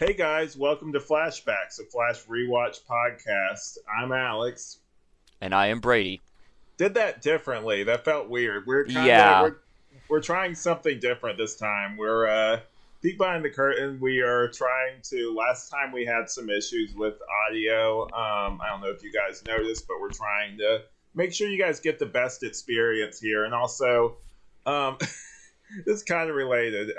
Hey guys, welcome to Flashbacks, a Flash Rewatch podcast. I'm Alex. And I am Brady. Did that differently. That felt weird. We're kind of Yeah. we're trying something different this time. We're peek behind the curtain. We are trying to. Last time we had some issues with audio. I don't know if you guys noticed, but we're trying to make sure you guys get the best experience here. And also, this is kind of related.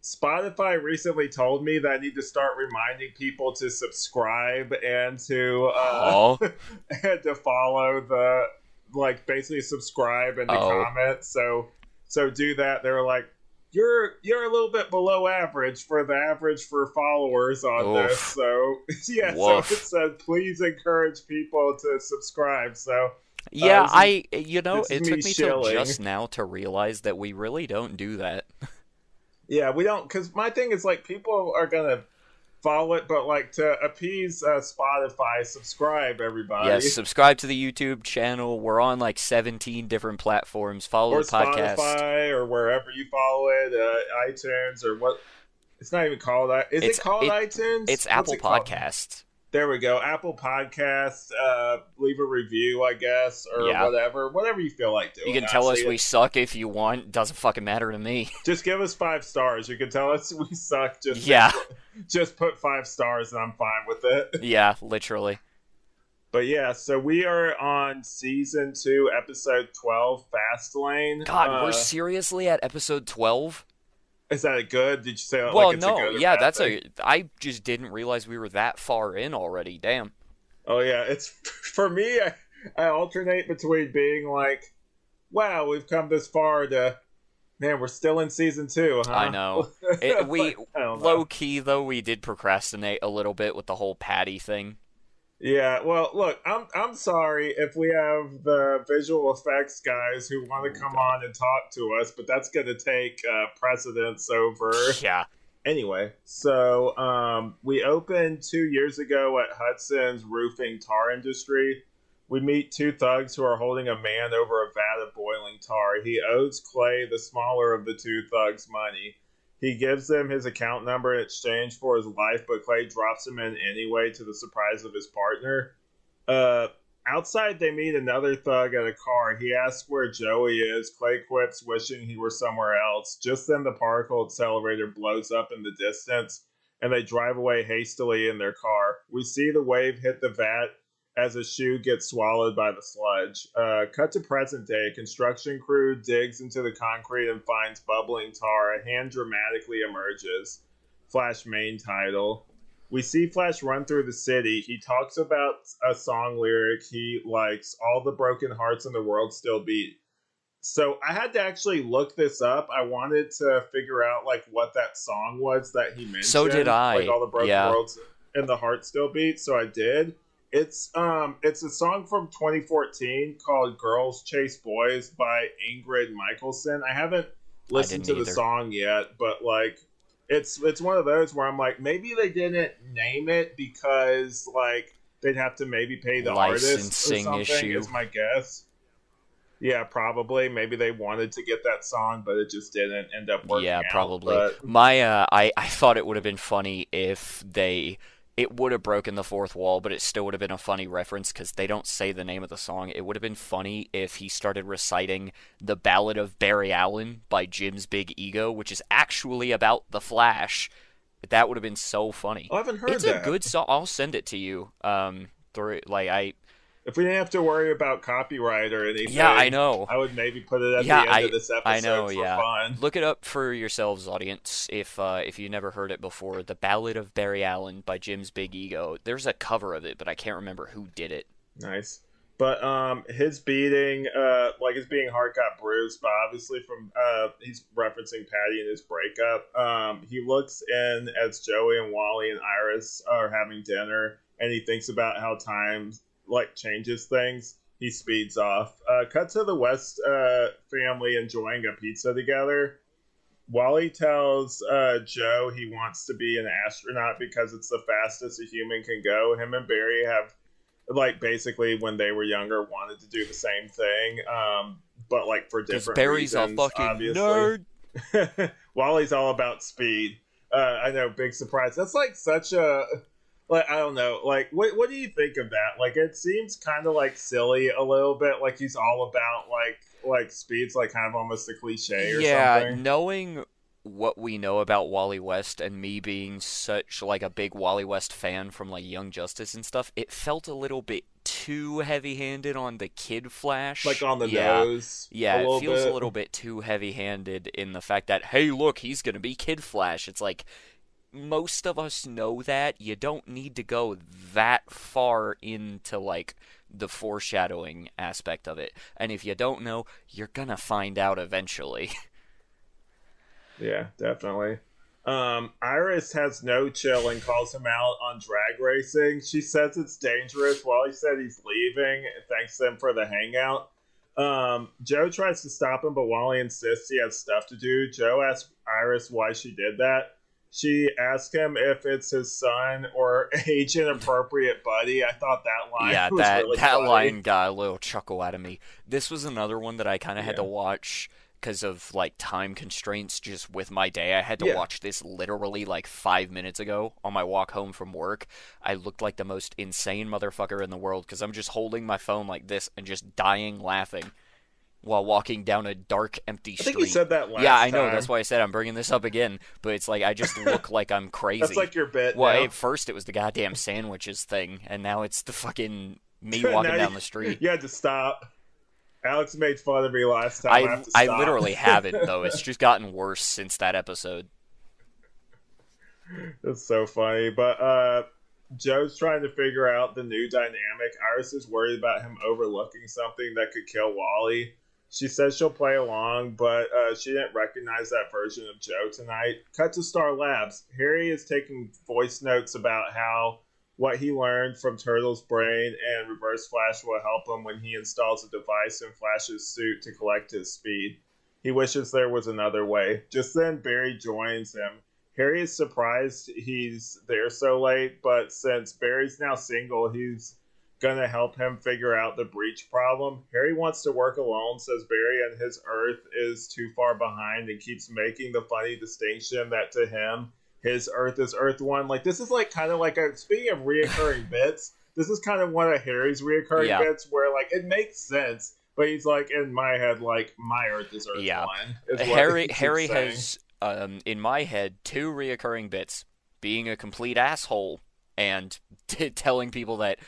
Spotify recently told me that I need to start reminding people to subscribe and to Oh. and to follow the basically subscribe and to Oh. comment. So do that. They were like, you're a little bit below average for the average for followers on this. Oof. So yeah, Woof. so it said please encourage people to subscribe. So Yeah, this is, it took me till shilling. just now to realize that we really don't do that. Yeah, we don't, because my thing is like people are gonna follow it, but like to appease Spotify, subscribe everybody, Yes, subscribe to the YouTube channel. We're on like 17 different platforms. Follow or the podcast. Spotify, or wherever you follow it, iTunes or what. It's not even called. Is it called iTunes? It's What's Apple it called? Podcasts. There we go. Apple Podcasts. Leave a review, I guess, or Yeah. whatever you feel like doing. You can tell us honestly. we suck if you want. Doesn't fucking matter to me. Just give us 5 stars. You can tell us we suck. Yeah. Just put 5 stars, and I'm fine with it. Yeah, literally. But yeah, so we are on season 2, episode 12, Fastlane. God, we're seriously at episode 12? Is that good? Did you say it Well, like it's a no, good or yeah, bad thing? I just didn't realize we were that far in already. Damn. Oh yeah, it's for me. I alternate between being like, "Wow, we've come this far," to "Man, we're still in season 2." Huh? I know. Like, I don't know. Low key though, we did procrastinate a little bit with the whole Patty thing. Yeah, well, look, I'm sorry if we have the visual effects guys who want to come on and talk to us, but that's going to take precedence over. Yeah. Anyway, so we opened 2 years ago at Hudson's roofing tar industry. We meet 2 thugs who are holding a man over a vat of boiling tar. He owes Clay, the smaller of the 2 thugs, money. He gives them his account number in exchange for his life, but Clay drops him in anyway to the surprise of his partner. Outside, they meet another thug at a car. He asks where Joey is. Clay quips, wishing he were somewhere else. Just then, the particle accelerator blows up in the distance, and they drive away hastily in their car. We see the wave hit the vat as a shoe gets swallowed by the sludge. Cut to present day. A construction crew digs into the concrete and finds bubbling tar. A hand dramatically emerges. Flash main title. We see Flash run through the city. He talks about a song lyric he likes. All the broken hearts in the world still beat. So I had to actually look this up. I wanted to figure out like what that song was that he mentioned. So did I. Like all the broken Yeah. worlds and the heart still beat. So I did. It's a song from 2014 called "Girls Chase Boys" by Ingrid Michaelson. I haven't listened to didn't the either. song yet, but like it's one of those where I'm like, maybe they didn't name it because like they'd have to maybe pay the artist or Licensing something. issue. Is my guess. Yeah, probably. Maybe they wanted to get that song, but it just didn't end up working Yeah, out. probably. But I thought it would have been funny if it would have broken the fourth wall, but it still would have been a funny reference because they don't say the name of the song. It would have been funny if he started reciting The Ballad of Barry Allen by Jim's Big Ego, which is actually about the Flash. That would have been so funny. I haven't heard It's that. a good song. I'll send it to you. If we didn't have to worry about copyright or anything, Yeah, I know. I would maybe put it at Yeah, the end of this episode I know, for yeah. fun. Look it up for yourselves, audience, if you never heard it before. The Ballad of Barry Allen by Jim's Big Ego. There's a cover of it, but I can't remember who did it. Nice. But his beating, his being heart got bruised, but obviously from he's referencing Patty and his breakup. He looks in as Joey and Wally and Iris are having dinner, and he thinks about how time changes things. He speeds off. Cut to the West family enjoying a pizza together. Wally tells Joe he wants to be an astronaut because it's the fastest a human can go. Him and Barry have basically when they were younger wanted to do the same thing, but for different Barry's reasons. a fucking obviously. nerd. Wally's all about speed. I know, big surprise. That's like such a like I don't know. Like what do you think of that? Like it seems kind of like silly a little bit. Like he's all about like speed's like kind of almost a cliche or Yeah, something. knowing what we know about Wally West and me being such like a big Wally West fan from like Young Justice and stuff, it felt a little bit too heavy-handed on the Kid Like Flash. on the Yeah. nose a Yeah, it little feels a bit. little bit too heavy-handed in the fact that, hey, look, he's gonna be Kid Flash. It's like most of us know that. You don't need to go that far into like the foreshadowing aspect of it. And if you don't know, you're gonna find out eventually. Yeah, definitely. Iris has no chill and calls him out on drag racing. She says it's dangerous. Wally said he's leaving. Thanks them for the hangout. Joe tries to stop him, but Wally insists he has stuff to do. Joe asks Iris why she did that. She asks him if it's his son or age inappropriate buddy. I thought that line Yeah, was that really that funny. line got a little chuckle out of me. This was another one that I kind of had to Yeah. watch because of like time constraints just with my day. I had to Yeah. watch this literally like 5 minutes ago on my walk home from work. I looked like the most insane motherfucker in the world because I'm just holding my phone like this and just dying laughing while walking down a dark, empty I think you street. said that Yeah, last I know. That's time. why I said I'm bringing this up again. But it's like I just look like I'm That's crazy. like your bit Well, now. at first it was the goddamn sandwiches thing, and now it's the fucking me Now walking down the street. you had to stop. Alex made fun of me last time. I I have to I stop. literally haven't though. It's just gotten worse since that episode. It's so funny. But Joe's trying to figure out the new dynamic. Iris is worried about him overlooking something that could kill Wally. She says she'll play along, but she didn't recognize that version of Joe tonight. Cut to Star Labs. Harry is taking voice notes about how what he learned from Turtle's brain and Reverse Flash will help him when he installs a device in Flash's suit to collect his speed. He wishes there was another way. Just then, Barry joins him. Harry is surprised he's there so late, but since Barry's now single, he's gonna help him figure out the breach problem. Harry wants to work alone, says Barry, and his Earth is too far behind, and keeps making the funny distinction that to him, his Earth is Earth One. Like this is like kind of like a speaking of reoccurring bits. This is kind of one of Harry's reoccurring Yeah, bits where like it makes sense, but he's like in my head like my Earth is Earth yeah. One is what Harry he keeps Harry saying. has in my head two reoccurring bits: being a complete asshole and telling people that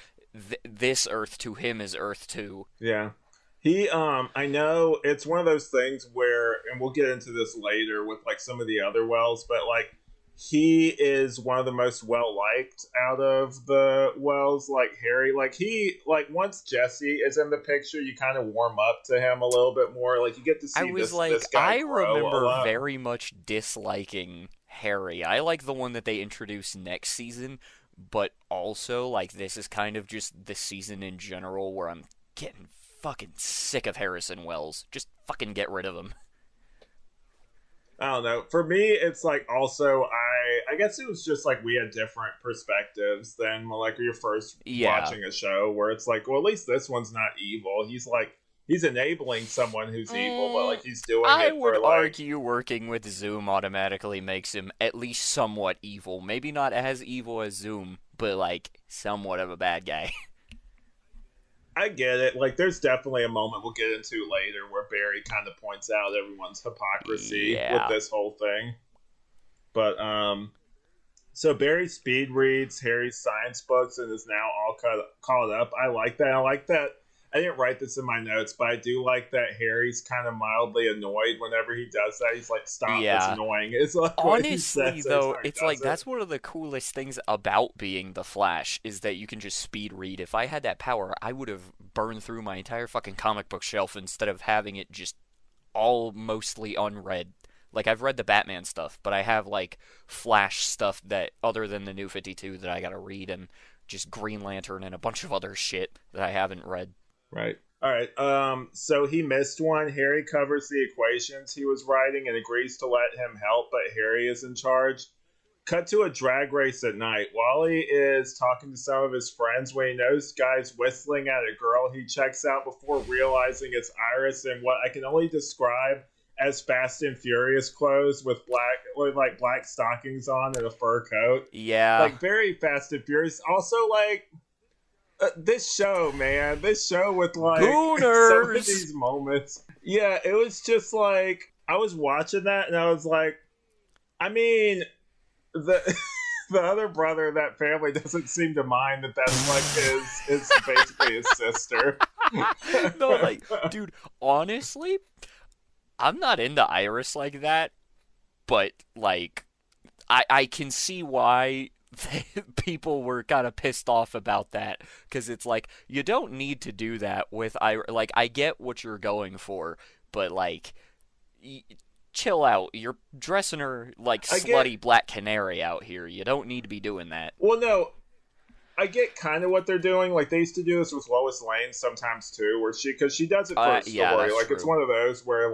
this Earth to him is Earth 2. Yeah. He I know it's one of those things where and we'll get into this later with like some of the other Wells, but like he is one of the most well liked out of the Wells, like Harry. Like he like once Jesse is in the picture, you kind of warm up to him a little bit more. Like you get to I see was this like, guy I grow a remember lot. very much disliking Harry. I like the one that they introduced next season, but also, like, this is kind of just the season in general where I'm getting fucking sick of Harrison Wells. Just fucking get rid of him. I don't know. For me, it's like also I guess it was just like we had different perspectives than like your first Yeah. watching a show where it's like, well, at least this one's not evil. He's like he's enabling someone who's evil, but like he's doing I it would for like argue working with Zoom automatically makes him at least somewhat evil. Maybe not as evil as Zoom, but like somewhat of a bad guy. I get it. Like there's definitely a moment we'll get into later where Barry kind of points out everyone's hypocrisy with Yeah. this whole thing. But so Barry speed reads Harry's science books and is now all caught up. I like that. I like that. I didn't write this in my notes, but I do like that Harry's kind of mildly annoyed whenever he does that. He's like, "Stop! That's Yeah. annoying." It's like what he Honestly, says every though, time he it's like does it. that's one of the coolest things about being the Flash is that you can just speed read. If I had that power, I would have burned through my entire fucking comic book shelf instead of having it just all mostly unread. Like I've read the Batman stuff, but I have like Flash stuff that other than the New 52 that I got to read and just Green Lantern and a bunch of other shit that I haven't read. Right. All right. So he missed one. Harry covers the equations he was writing and agrees to let him help, but Harry is in charge. Cut to a drag race at night. Wally is talking to some of his friends when he knows guys whistling at a girl he checks out before realizing it's Iris in what I can only describe as Fast and Furious clothes with black stockings on and a fur coat. Yeah. Like very Fast and Furious. Also, like this show, man, this show with like some of these moments. Yeah, it was just like I was watching that and I was like, I mean, the the other brother in that family doesn't seem to mind that that's like his basically his sister. No, like, dude, honestly, I'm not into Iris like that, but like, I can see why people were kind of pissed off about that, because it's like, you don't need to do that with Iris. Like, I get what you're going for, but like, chill out. You're dressing her like slutty Black Canary out here. You don't need to be doing that. Well, no, I get kind of what they're doing. Like, they used to do this with Lois Lane sometimes too, where because she does it for a story. Yeah, like, true. It's one of those where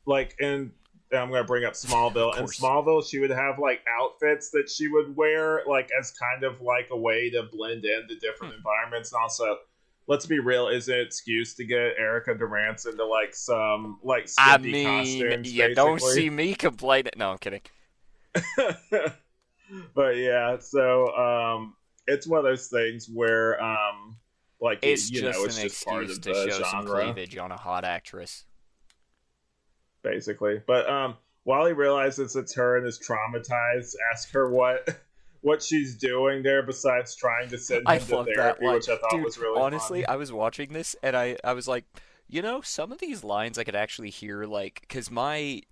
like in I'm going to bring up Smallville. In Smallville, she would have like outfits that she would wear like as kind of like a way to blend into different environments, and also, let's be real, is an excuse to get Erica Durance into like some like skimpy costumes. You don't see me complaining. No, I'm kidding. But yeah, so it's one of those things where like it's you just know, it's an just part excuse of to the show some genre, cleavage on a hot actress. basically. But Wally realizes it's her and is traumatized. Ask her what she's doing there besides trying to send him to therapy, which I thought was really honestly, funny. I was watching this and I was like, you know, some of these lines I could actually hear, like, because my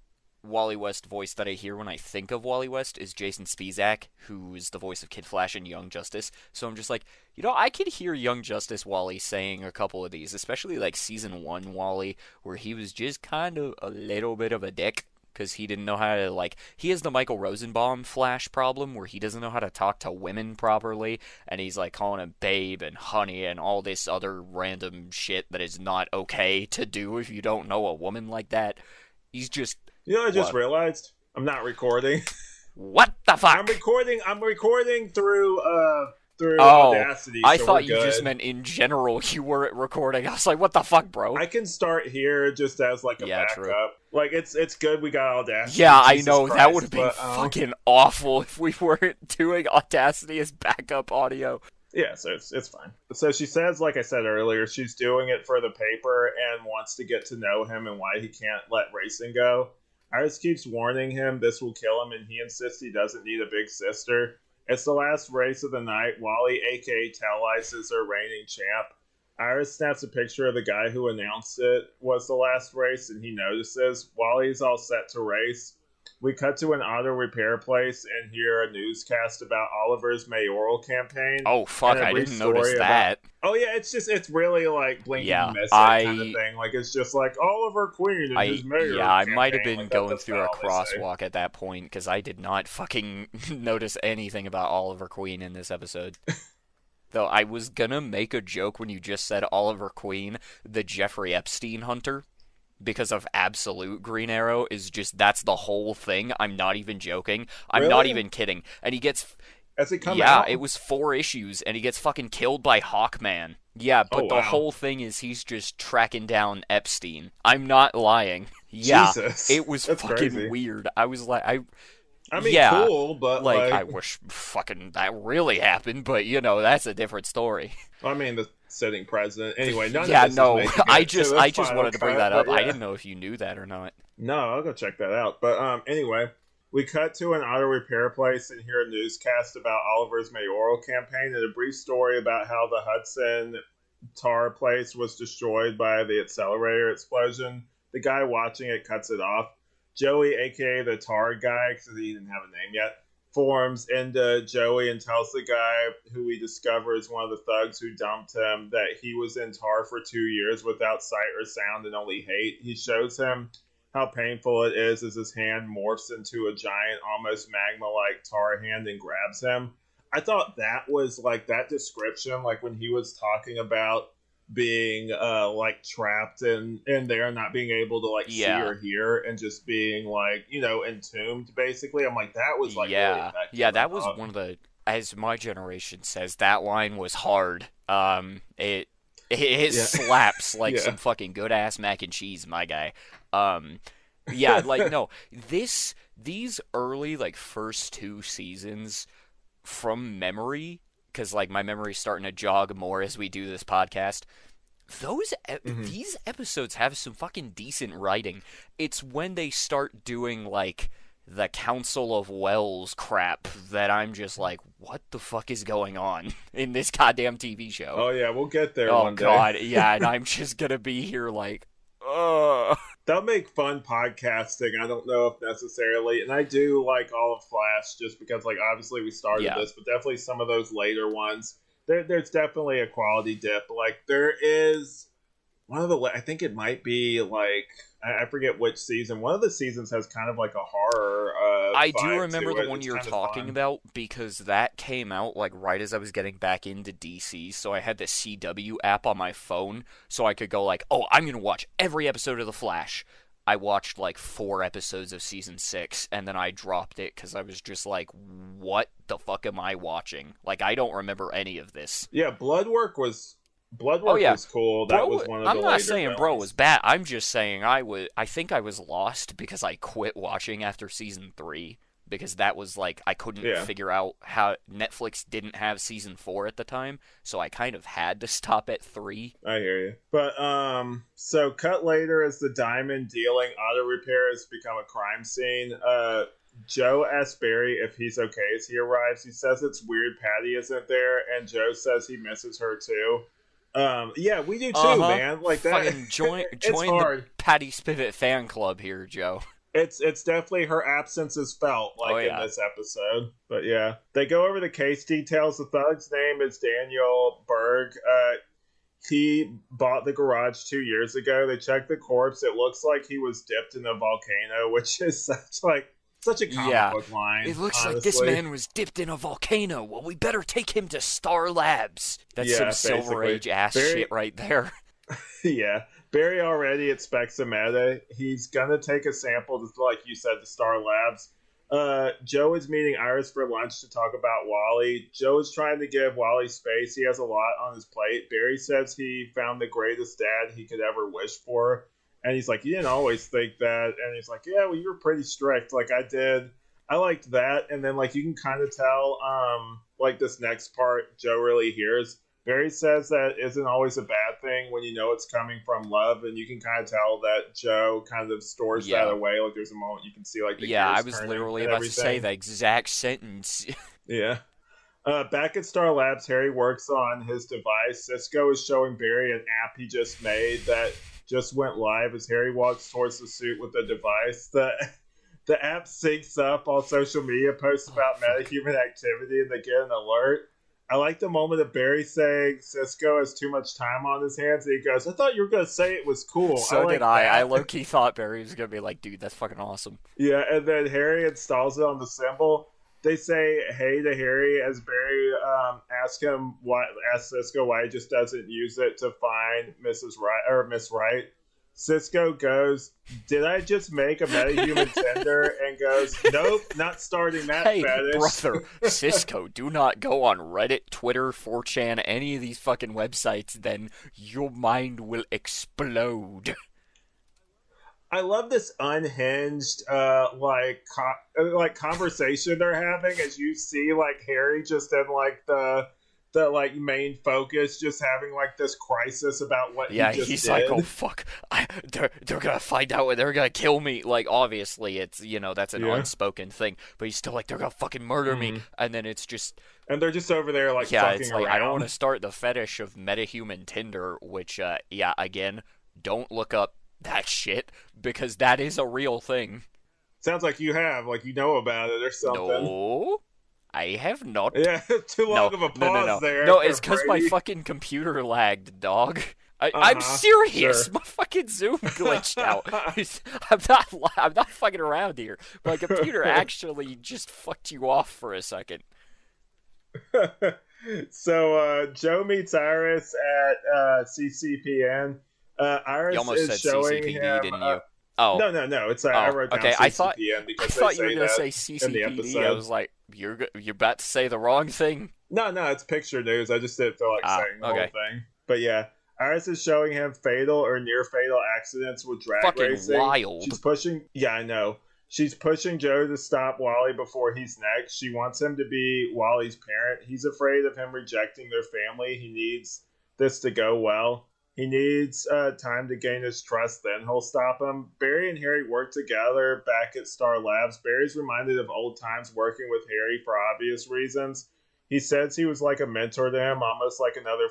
Wally West voice that I hear when I think of Wally West is Jason Spizak, who is the voice of Kid Flash and Young Justice. So I'm just like, you know, I could hear Young Justice Wally saying a couple of these, especially like season 1 Wally, where he was just kind of a little bit of a dick. Because he didn't know how to, like, he has the Michael Rosenbaum Flash problem where he doesn't know how to talk to women properly, and he's, like, calling him babe and honey and all this other random shit that is not okay to do if you don't know a woman like that. He's just... You know, I just realized I'm not recording. What the fuck? I'm recording through Audacity. I so thought you just meant in general you weren't recording. I was like, what the fuck, bro? I can start here just as like a backup. True. Like it's good we got Audacity. Yeah, Jesus I know. Christ, that would have been fucking awful if we weren't doing Audacity as backup audio. Yeah, so it's fine. So she says, like I said earlier, she's doing it for the paper and wants to get to know him and why he can't let racing go. Iris keeps warning him this will kill him, and he insists he doesn't need a big sister. It's the last race of the night. Wally, a.k.a. Tell Ice, is her reigning champ. Iris snaps a picture of the guy who announced it was the last race, and he notices. Wally's all set to race. We cut to an auto repair place and hear a newscast about Oliver's mayoral campaign. Oh, fuck, I didn't notice that. It's really like blinking and missing kind of thing. Like, it's just like Oliver Queen and his mayor. Yeah, I might have been going through a crosswalk at that point, because I did not fucking notice anything about Oliver Queen in this episode. Though I was gonna make a joke when you just said Oliver Queen, the Jeffrey Epstein hunter, because of Absolute Green Arrow is just, that's the whole thing. I'm not even joking. I'm not even kidding. And he gets... Has it come out? Yeah, it was 4 issues, and he gets fucking killed by Hawkman. Yeah, but the whole thing is he's just tracking down Epstein. I'm not lying. Yeah, Jesus, it was fucking crazy. Weird. I was like, I mean, cool, but like, I wish fucking that really happened, but you know, that's a different story. I mean, the sitting president. Anyway, I just wanted to bring that up. Yeah. I didn't know if you knew that or not. No, I'll go check that out. But anyway, we cut to an auto repair place and hear a newscast about Oliver's mayoral campaign and a brief story about how the Hudson tar place was destroyed by the accelerator explosion. The guy watching it cuts it off. Joey, aka the tar guy, because he didn't have a name yet, forms into Joey and tells the guy, who we discover is one of the thugs who dumped him, that he was in tar for 2 years without sight or sound and only hate. He shows him how painful it is as his hand morphs into a giant, almost magma-like tar hand and grabs him. I thought that was, like, that description, like when he was talking about being like trapped in there, not being able to like see or hear, and just being like, you know, entombed basically. I'm like, that was like really effective. Yeah, that was one of the, as my generation says, that line was hard. It slaps like some fucking good ass mac and cheese, my guy. Yeah, like no, these early like first two seasons from memory, because like my memory's starting to jog more as we do this podcast. Hmm. These episodes have some fucking decent writing. It's when they start doing like the Council of Wells crap that I'm just like, what the fuck is going on in this goddamn TV show? Oh yeah, we'll get there Oh one day. god, yeah, and I'm just gonna be here like, ugh. They'll make fun podcasting. I don't know if necessarily, and I do like all of Flash just because, like, obviously we started Yeah. this, but definitely some of those later ones. There's definitely a quality dip. Like there is one of the, I think it might be like I forget which season. One of the seasons has kind of like a horror I do vibe remember to the it. one It's you're kind of talking fun. about because that came out like right as I was getting back into DC, so I had the CW app on my phone so I could go like, "Oh, I'm going to watch every episode of The Flash." I watched like 4 episodes of season 6 and then I dropped it cuz I was just like, "What the fuck am I watching?" Like I don't remember any of this. Yeah, Blood Oh Work yeah, was cool. That bro. was one of the I'm not later saying bro was villains. bad. I'm just saying I think I was lost because I quit watching after season 3 because that was like I couldn't Yeah. figure out how Netflix didn't have season 4 at the time, so I kind of had to stop at 3. I hear you. But so cut later as the diamond dealing auto repair has become a crime scene. Joe asks Barry if he's okay as he arrives. He says it's weird Patty isn't there, and Joe says he misses her too. Yeah, we do too, Uh-huh. man. Like that. Fucking join It's join the hard. Patty Spivot fan club here, Joe. It's definitely her absence is felt Oh like in yeah. this episode. But yeah, they go over the case details. The thug's name is Daniel Berg. He bought the garage 2 years ago. They checked the corpse. It looks like he was dipped in a volcano, which is such a comic Yeah. book line. It looks like this Honestly, man was dipped in a volcano. Well, we better take him to Star Labs. That's some yeah, Silver basically. Age ass Very shit right there. yeah. Barry already expects a meta. He's gonna take a sample, just like you said, to Star Labs. Joe is meeting Iris for lunch to talk about Wally. Joe is trying to give Wally space. He has a lot on his plate. Barry says he found the greatest dad he could ever wish for. And he's like, you didn't always think that. And he's like, yeah, well, you were pretty strict. Like, I did. I liked that. And then, like, you can kind of tell, like, this next part Joe really hears. Barry says that isn't always a bad thing when you know it's coming from love, and you can kind of tell that Joe kind of stores that Yeah. away. Like there's a moment you can see like the Yeah, I gears was turning literally and about to say everything. the exact sentence. Yeah. Back at Star Labs, Harry works on his device. Cisco is showing Barry an app he just made that just went live as Harry walks towards the suit with the device. The app syncs up all social media posts Oh, about fuck. metahuman activity, and they get an alert. I like the moment of Barry saying Cisco has too much time on his hands, and he goes, "I thought you were gonna say it was cool." I So did like I. I that. low-key thought Barry was going to be like, dude, that's fucking awesome. Yeah, and then Harry installs it on the symbol. They say hey to Harry as Barry asks Cisco why he just doesn't use it to find Mrs. Wright or Miss Wright. Cisco goes, "Did I just make a metahuman Tinder?" And goes, "Nope, not starting that Hey, fetish." brother, Cisco, do not go on Reddit, Twitter, 4chan, any of these fucking websites, then your mind will explode. I love this unhinged, like conversation they're having as you see like Harry just in like the like main focus, just having like this crisis about what he Yeah, just he's like, oh did. fuck, they're gonna find out, they're gonna kill me. Like, obviously, it's, that's an Yeah, unspoken thing, but he's still like, they're gonna fucking murder me. hmm And then it's just, and they're just over there like yeah, it's fucking like, I don't want to around. start the fetish of metahuman Tinder, which, yeah, again, don't look up that shit, because that is a real thing. Sounds like you have like you know about it or something. No, I have not. Yeah, too No, long of a no, no, pause no. there No, for it's because my Brady. fucking computer lagged, dog. I'm Uh-huh. Sure. serious. My fucking Zoom glitched out. I'm not fucking around here. My computer actually just fucked you off for a second. So Joe meets Iris at CCPN. You Iris almost is said showing CCPD, him. didn't you? Oh, No. It's I oh, wrote down okay. CCPN I because they thought you were say gonna that say in the CCPD. I episode. was like, you're about to say the wrong thing. No, it's picture news. I just did feel like Ah, saying the whole okay. thing. But yeah, Iris is showing him fatal or near fatal accidents with drag Fucking racing. wild. She's pushing. Yeah, I know. She's pushing Joe to stop Wally before he's next. She wants him to be Wally's parent. He's afraid of him rejecting their family. He needs this to go well. He needs time to gain his trust, then he'll stop him. Barry and Harry work together back at Star Labs. Barry's reminded of old times working with Harry for obvious reasons. He says he was like a mentor to him, almost like another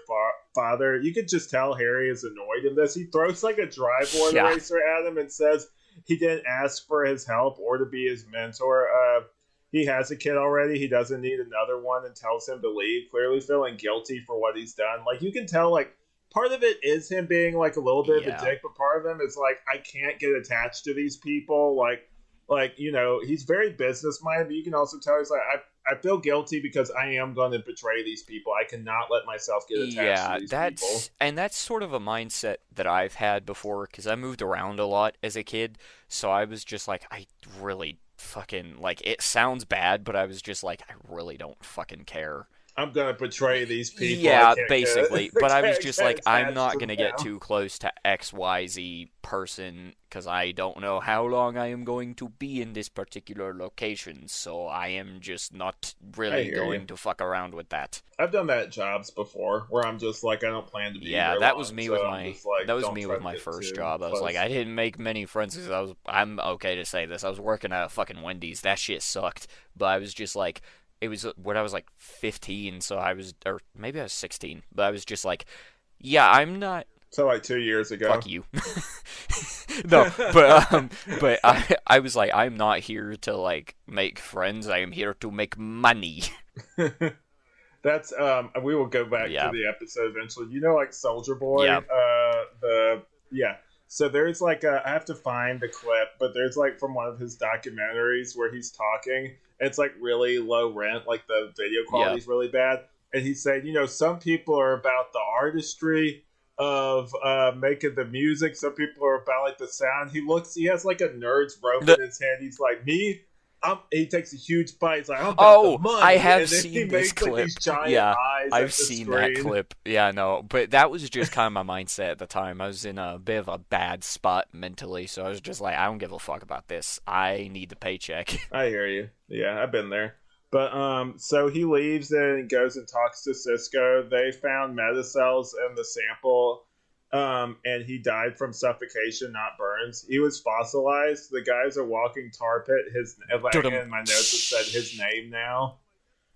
father. You could just tell Harry is annoyed in this. He throws like a drive-board eraser at him and says he didn't ask for his help or to be his mentor. He has a kid already. He doesn't need another one, and tells him to leave, clearly feeling guilty for what he's done. Like, you can tell, like, part of it is him being like a little bit of a dick, but part of him is like, I can't get attached to these people. Like you know, he's very business minded, but you can also tell he's like, I feel guilty because I am going to betray these people. I cannot let myself get attached to these people. And that's sort of a mindset that I've had before, because I moved around a lot as a kid, so I was just like, I really fucking, like, it sounds bad, but I was just like, I really don't fucking care. I'm gonna betray these people. Yeah, basically. But I was just like, I'm not gonna get too close to XYZ person, because I don't know how long I am going to be in this particular location, so I am just not really going to fuck around with that. I've done that at jobs before, where I'm just like, I don't plan to be here that long, was me so with my like, that was me with my first job. I was like, I didn't make many friends because I'm okay to say this. I was working at a fucking Wendy's. That shit sucked, but I was just like, it was when I was like 15, so I was, or maybe I was 16, but I was just like, yeah, I'm not. So like 2 years ago. Fuck you. No, but I was like, I'm not here to like make friends. I am here to make money. That's we will go back to the episode eventually. You know, like Soldier Boy. So there's like I have to find the clip, but there's like from one of his documentaries where he's talking. It's like really low rent, like the video quality is really bad. And he said, you know, some people are about the artistry of making the music. Some people are about like the sound. He has like a nerd's rope in his hand. He's like, me, he takes a huge bite. He's like, I'm about the money. I have seen this clip. Like, I've seen that clip. Yeah, no, but that was just kind of my mindset at the time. I was in a bit of a bad spot mentally, so I was just like, I don't give a fuck about this. I need the paycheck. I hear you. Yeah, I've been there. But so he leaves and goes and talks to Cisco. They found metacells in the sample. And he died from suffocation, not burns. He was fossilized. The guy's a walking tar pit. In my notes it said his name now,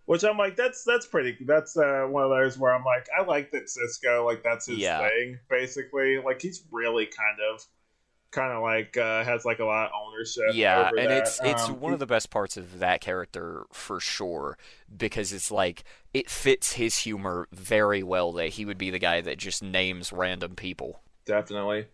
which I'm like, that's pretty. That's one of those where I'm like, I like that Cisco, like, that's his thing, basically. Like, he's really kind of like has like a lot of ownership. Yeah, over and that. it's one of the best parts of that character for sure, because it's like it fits his humor very well that he would be the guy that just names random people. Definitely.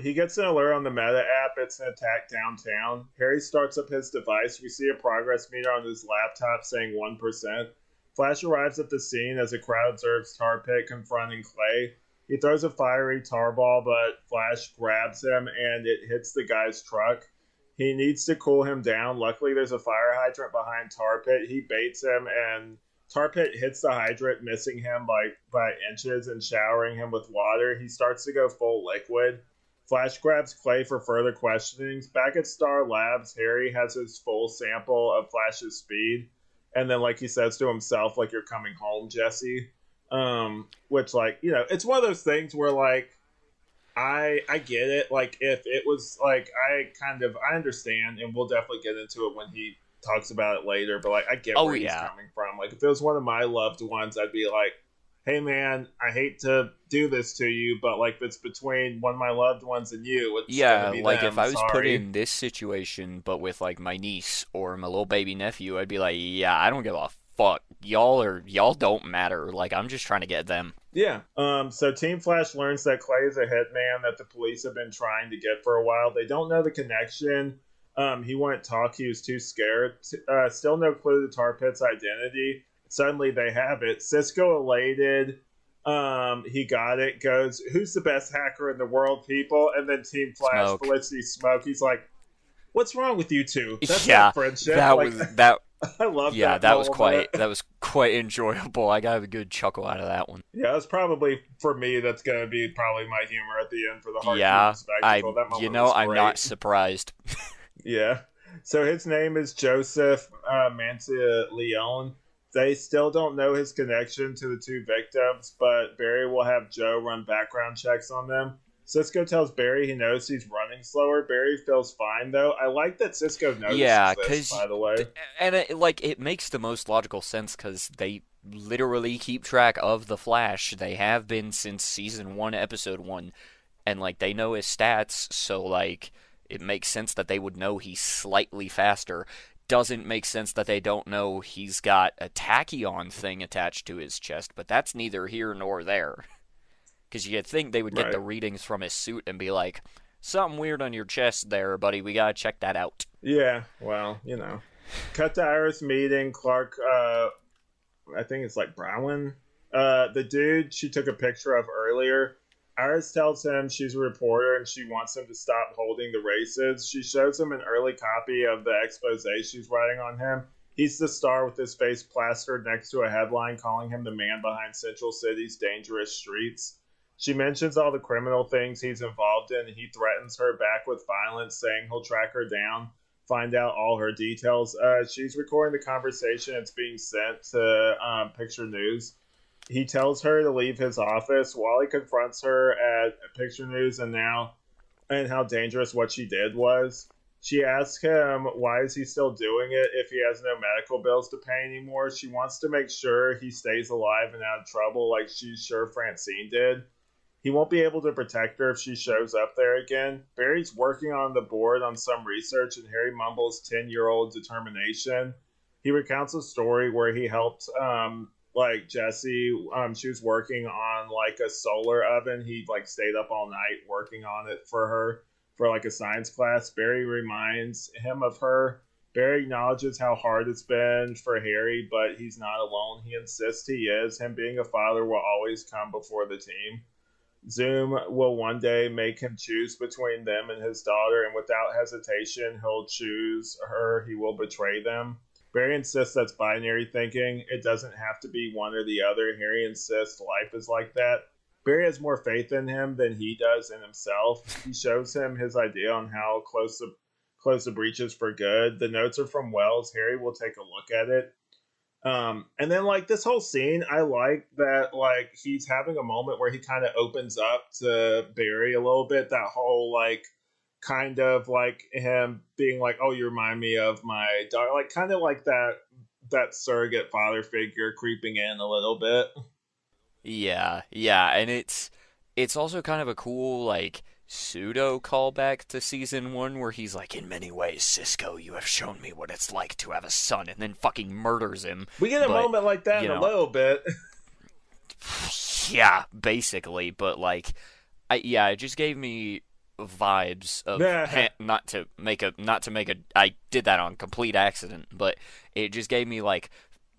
He gets an alert on the Meta app. It's an attack downtown. Harry starts up his device. We see a progress meter on his laptop saying 1%. Flash arrives at the scene as a crowd observes Tar Pit confronting Clay. He throws a fiery tar ball, but Flash grabs him and it hits the guy's truck. He needs to cool him down. Luckily, there's a fire hydrant behind Tar Pit. He baits him, and Tar Pit hits the hydrant, missing him by inches and showering him with water. He starts to go full liquid. Flash grabs Clay for further questionings. Back at Star Labs, Harry has his full sample of Flash's speed. And then, like, he says to himself, like, you're coming home, Jesse. Which, like, you know, it's one of those things where, like, I get it. Like, if it was, like, I understand, and we'll definitely get into it when he talks about it later, but, like, I get where he's coming from. Like, if it was one of my loved ones, I'd be like, hey, man, I hate to do this to you, but, like, if it's between one of my loved ones and you, it's gonna be like, them. if I was Sorry. put in this situation, but with, like, my niece or my little baby nephew, I'd be like, yeah, I don't give a fuck. Y'all don't matter. Like, I'm just trying to get them. Yeah. So Team Flash learns that Clay is a hitman that the police have been trying to get for a while. They don't know the connection. He wouldn't talk. He was too scared. Still no clue to Tar Pit's identity. Suddenly they have it. Cisco elated. He got it. Goes, who's the best hacker in the world, people? And then Team Flash, Felicity Smoke. He's like, what's wrong with you two? That's not friendship. I love Yeah, that moment. that was quite enjoyable. I got a good chuckle out of that one. Yeah, that's probably for me. That's gonna be probably my humor at the end for the heart-keeping Yeah, spectacle. That moment was I'm not great. surprised. Yeah. So his name is Joseph Mantaleone. They still don't know his connection to the two victims, but Barry will have Joe run background checks on them. Cisco tells Barry he knows he's running slower. Barry feels fine, though. I like that Cisco notices Yeah, this, by the way. and it makes the most logical sense because they literally keep track of the Flash. They have been since season 1, episode 1, and like they know his stats, so like it makes sense that they would know he's slightly faster. Doesn't make sense that they don't know he's got a tachyon thing attached to his chest, but that's neither here nor there. Because you'd think they would get Right. the readings from his suit and be like, something weird on your chest there, buddy. We gotta check that out. Yeah, well, you know. Cut to Iris meeting Clark, I think it's like Brown. The dude she took a picture of earlier. Iris tells him she's a reporter and she wants him to stop holding the races. She shows him an early copy of the expose she's writing on him. He's the star with his face plastered next to a headline calling him the man behind Central City's dangerous streets. She mentions all the criminal things he's involved in, and he threatens her back with violence, saying he'll track her down, find out all her details. She's recording the conversation. It's being sent to Picture News. He tells her to leave his office. Wally confronts her at Picture News and how dangerous what she did was. She asks him why is he still doing it if he has no medical bills to pay anymore. She wants to make sure he stays alive and out of trouble like she's sure Francine did. He won't be able to protect her if she shows up there again. Barry's working on the board on some research, and Harry mumbles 10-year-old determination. He recounts a story where he helped, like, Jessie. She was working on, like, a solar oven. He, like, stayed up all night working on it for her for, like, a science class. Barry reminds him of her. Barry acknowledges how hard it's been for Harry, but he's not alone. He insists he is. Him being a father will always come before the team. Zoom will one day make him choose between them and his daughter, and without hesitation, he'll choose her. He will betray them. Barry insists that's binary thinking. It doesn't have to be one or the other. Harry insists life is like that. Barry has more faith in him than he does in himself. He shows him his idea on how close the breach is for good. The notes are from Wells. Harry will take a look at it. And then like this whole scene, I like that like he's having a moment where he kind of opens up to Barry a little bit. That whole like kind of like him being like, "Oh, you remind me of my daughter," like kind of like that surrogate father figure creeping in a little bit. Yeah, yeah, and it's also kind of a cool like pseudo callback to season 1 where he's like, in many ways, Cisco, you have shown me what it's like to have a son, and then fucking murders him. We get a But, moment like that you in a know, little bit. yeah, basically, but like, it just gave me vibes of not to make a I did that on complete accident, but it just gave me like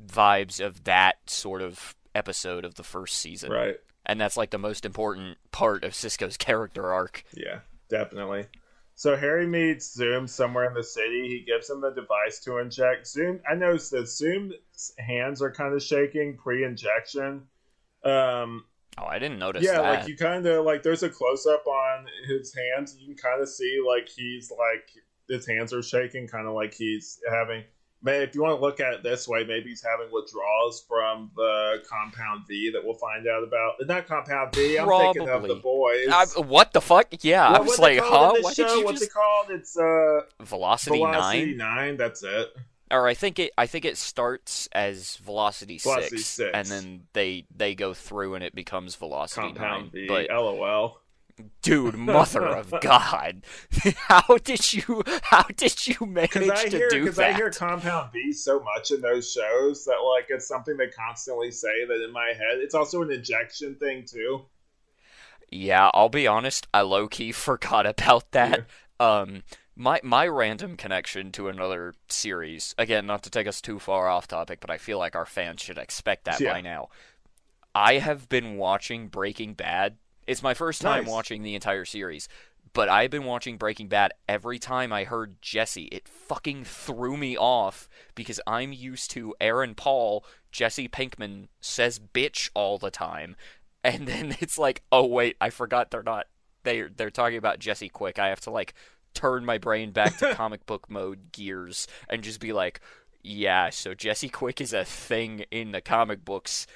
vibes of that sort of episode of the first season. Right. And that's like the most important part of Cisco's character arc. Yeah, definitely. So Harry meets Zoom somewhere in the city. He gives him the device to inject. I noticed that Zoom's hands are kind of shaking pre-injection. Oh, I didn't notice Yeah, that. like you kind of like there's a close up on his hands. You can kind of see like he's like his hands are shaking, kind of like he's having. If you want to look at it this way, maybe he's having withdrawals from the Compound V that we'll find out about. Not Compound V. I'm thinking of the boys. What the fuck? Yeah, I was like, huh? What's it called? It's Velocity 9. 9. That's it. Or I think it starts as Velocity 6, 6. and then they go through and it becomes Velocity Compound 9. V. But LOL. dude, mother of God, how did you manage to do that? Because I hear Compound V so much in those shows that like it's something they constantly say that in my head. It's also an injection thing too. Yeah, I'll be honest, I low-key forgot about that. Yeah. My random connection to another series, again, not to take us too far off topic, but I feel like our fans should expect that by now. I have been watching Breaking Bad. It's my first time watching the entire series, but I've been watching Breaking Bad. Every time I heard Jesse, it fucking threw me off because I'm used to Aaron Paul, Jesse Pinkman says bitch all the time. And then it's like, oh wait, I forgot they're talking about Jesse Quick. I have to like turn my brain back to comic book mode gears and just be like, yeah, so Jesse Quick is a thing in the comic books.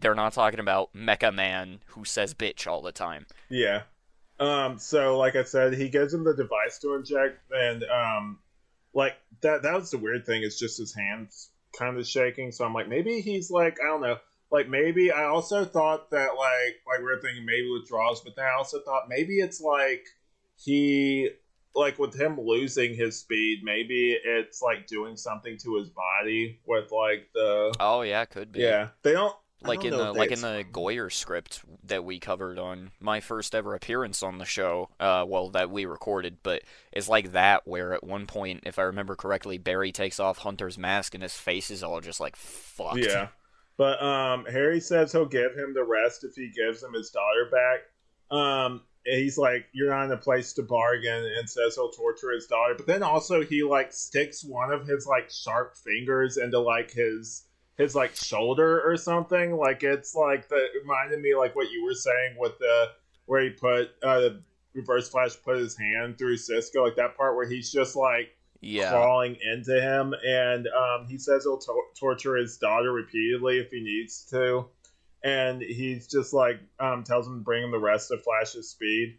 They're not talking about Mecha Man who says bitch all the time. Yeah. So like I said, he gives him the device to inject, and like that was the weird thing, it's just his hands kind of shaking. So I'm like, maybe he's like, I don't know. Like maybe I also thought that like we were thinking maybe withdrawals, but then I also thought maybe it's like he, like with him losing his speed, maybe it's like doing something to his body with like the. Oh yeah, could be. Yeah, they don't. Like in the Goyer script that we covered on my first ever appearance on the show, well, that we recorded, but it's like that, where at one point, if I remember correctly, Barry takes off Hunter's mask and his face is all just like fucked. Yeah, but Harry says he'll give him the rest if he gives him his daughter back. He's like, you're not in a place to bargain, and says he'll torture his daughter. But then also he like sticks one of his like sharp fingers into like his like shoulder or something. Like it's like it reminded me like what you were saying with the where he put Reverse Flash put his hand through Cisco, like that part where he's just like crawling into him, and he says he'll torture his daughter repeatedly if he needs to, and he's just like tells him to bring him the rest of Flash's speed.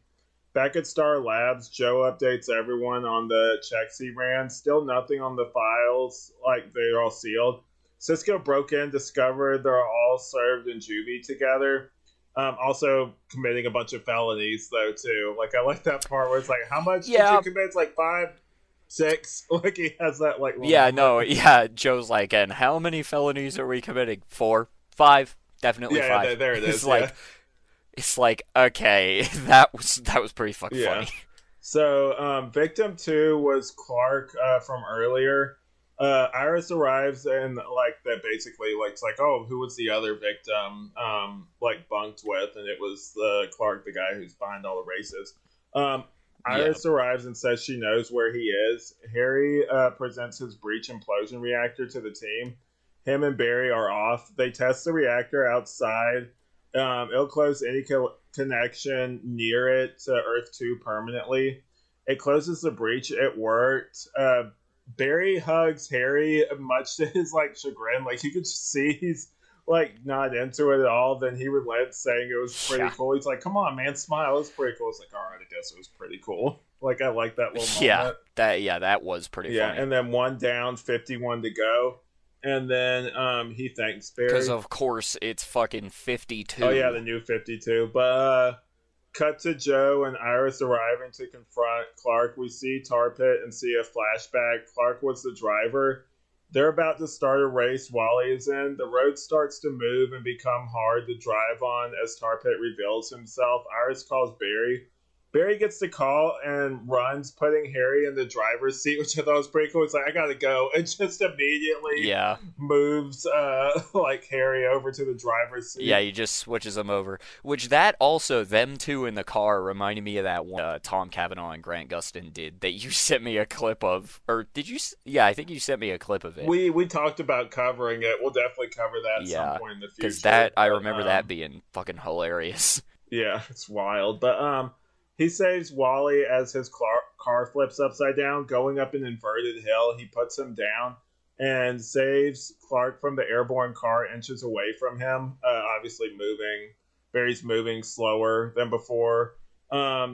Back at Star Labs, Joe updates everyone on the checks he ran. Still nothing on the files, like they're all sealed. Cisco broke in, discovered they're all served in juvie together. Also committing a bunch of felonies, though, too. Like, I like that part where it's like, how much did you commit? It's like 5, 6. Like, he has that, like... Joe's like, and how many felonies are we committing? 4, 5, definitely 5. Yeah, there it is. It's like, okay, that was pretty fucking funny. So, victim 2 was Clark from earlier. Iris arrives and like that basically like it's like, oh, who was the other victim like bunked with, and it was Clark, the guy who's behind all the races. Iris arrives and says she knows where he is. Harry presents his breach implosion reactor to the team. Him and Barry are off. They test the reactor outside. It'll close any connection near it to Earth 2 permanently. It closes the breach. It worked. Barry hugs Harry, much to his like chagrin. Like you could see he's like not into it at all. Then he relents, saying it was pretty cool. He's like, "Come on, man, smile. It's pretty cool." It's like, all right, I guess it was pretty cool. Like I like that little moment. That was pretty funny. Yeah, and then 1 down, 51 to go, and then he thanks Barry because of course it's fucking 52. Oh yeah, the new 52. But cut to Joe and Iris arriving to confront Clark. We see Tar Pit and see a flashback. Clark was the driver. They're about to start a race Wally is in. The road starts to move and become hard to drive on as Tar Pit reveals himself. Iris calls Barry. Barry gets the call and runs, putting Harry in the driver's seat, which I thought was pretty cool. It's like, I gotta go. And just immediately moves like Harry over to the driver's seat. Yeah, he just switches him over. Which that also, them two in the car reminded me of that one Tom Cavanaugh and Grant Gustin did that you sent me a clip of. Or did you? Yeah, I think you sent me a clip of it. We talked about covering it. We'll definitely cover that at some point in the future. Because that, I remember that being fucking hilarious. Yeah, it's wild. But, he saves Wally as his car flips upside down, going up an inverted hill. He puts him down and saves Clark from the airborne car inches away from him. Obviously moving. Barry's moving slower than before.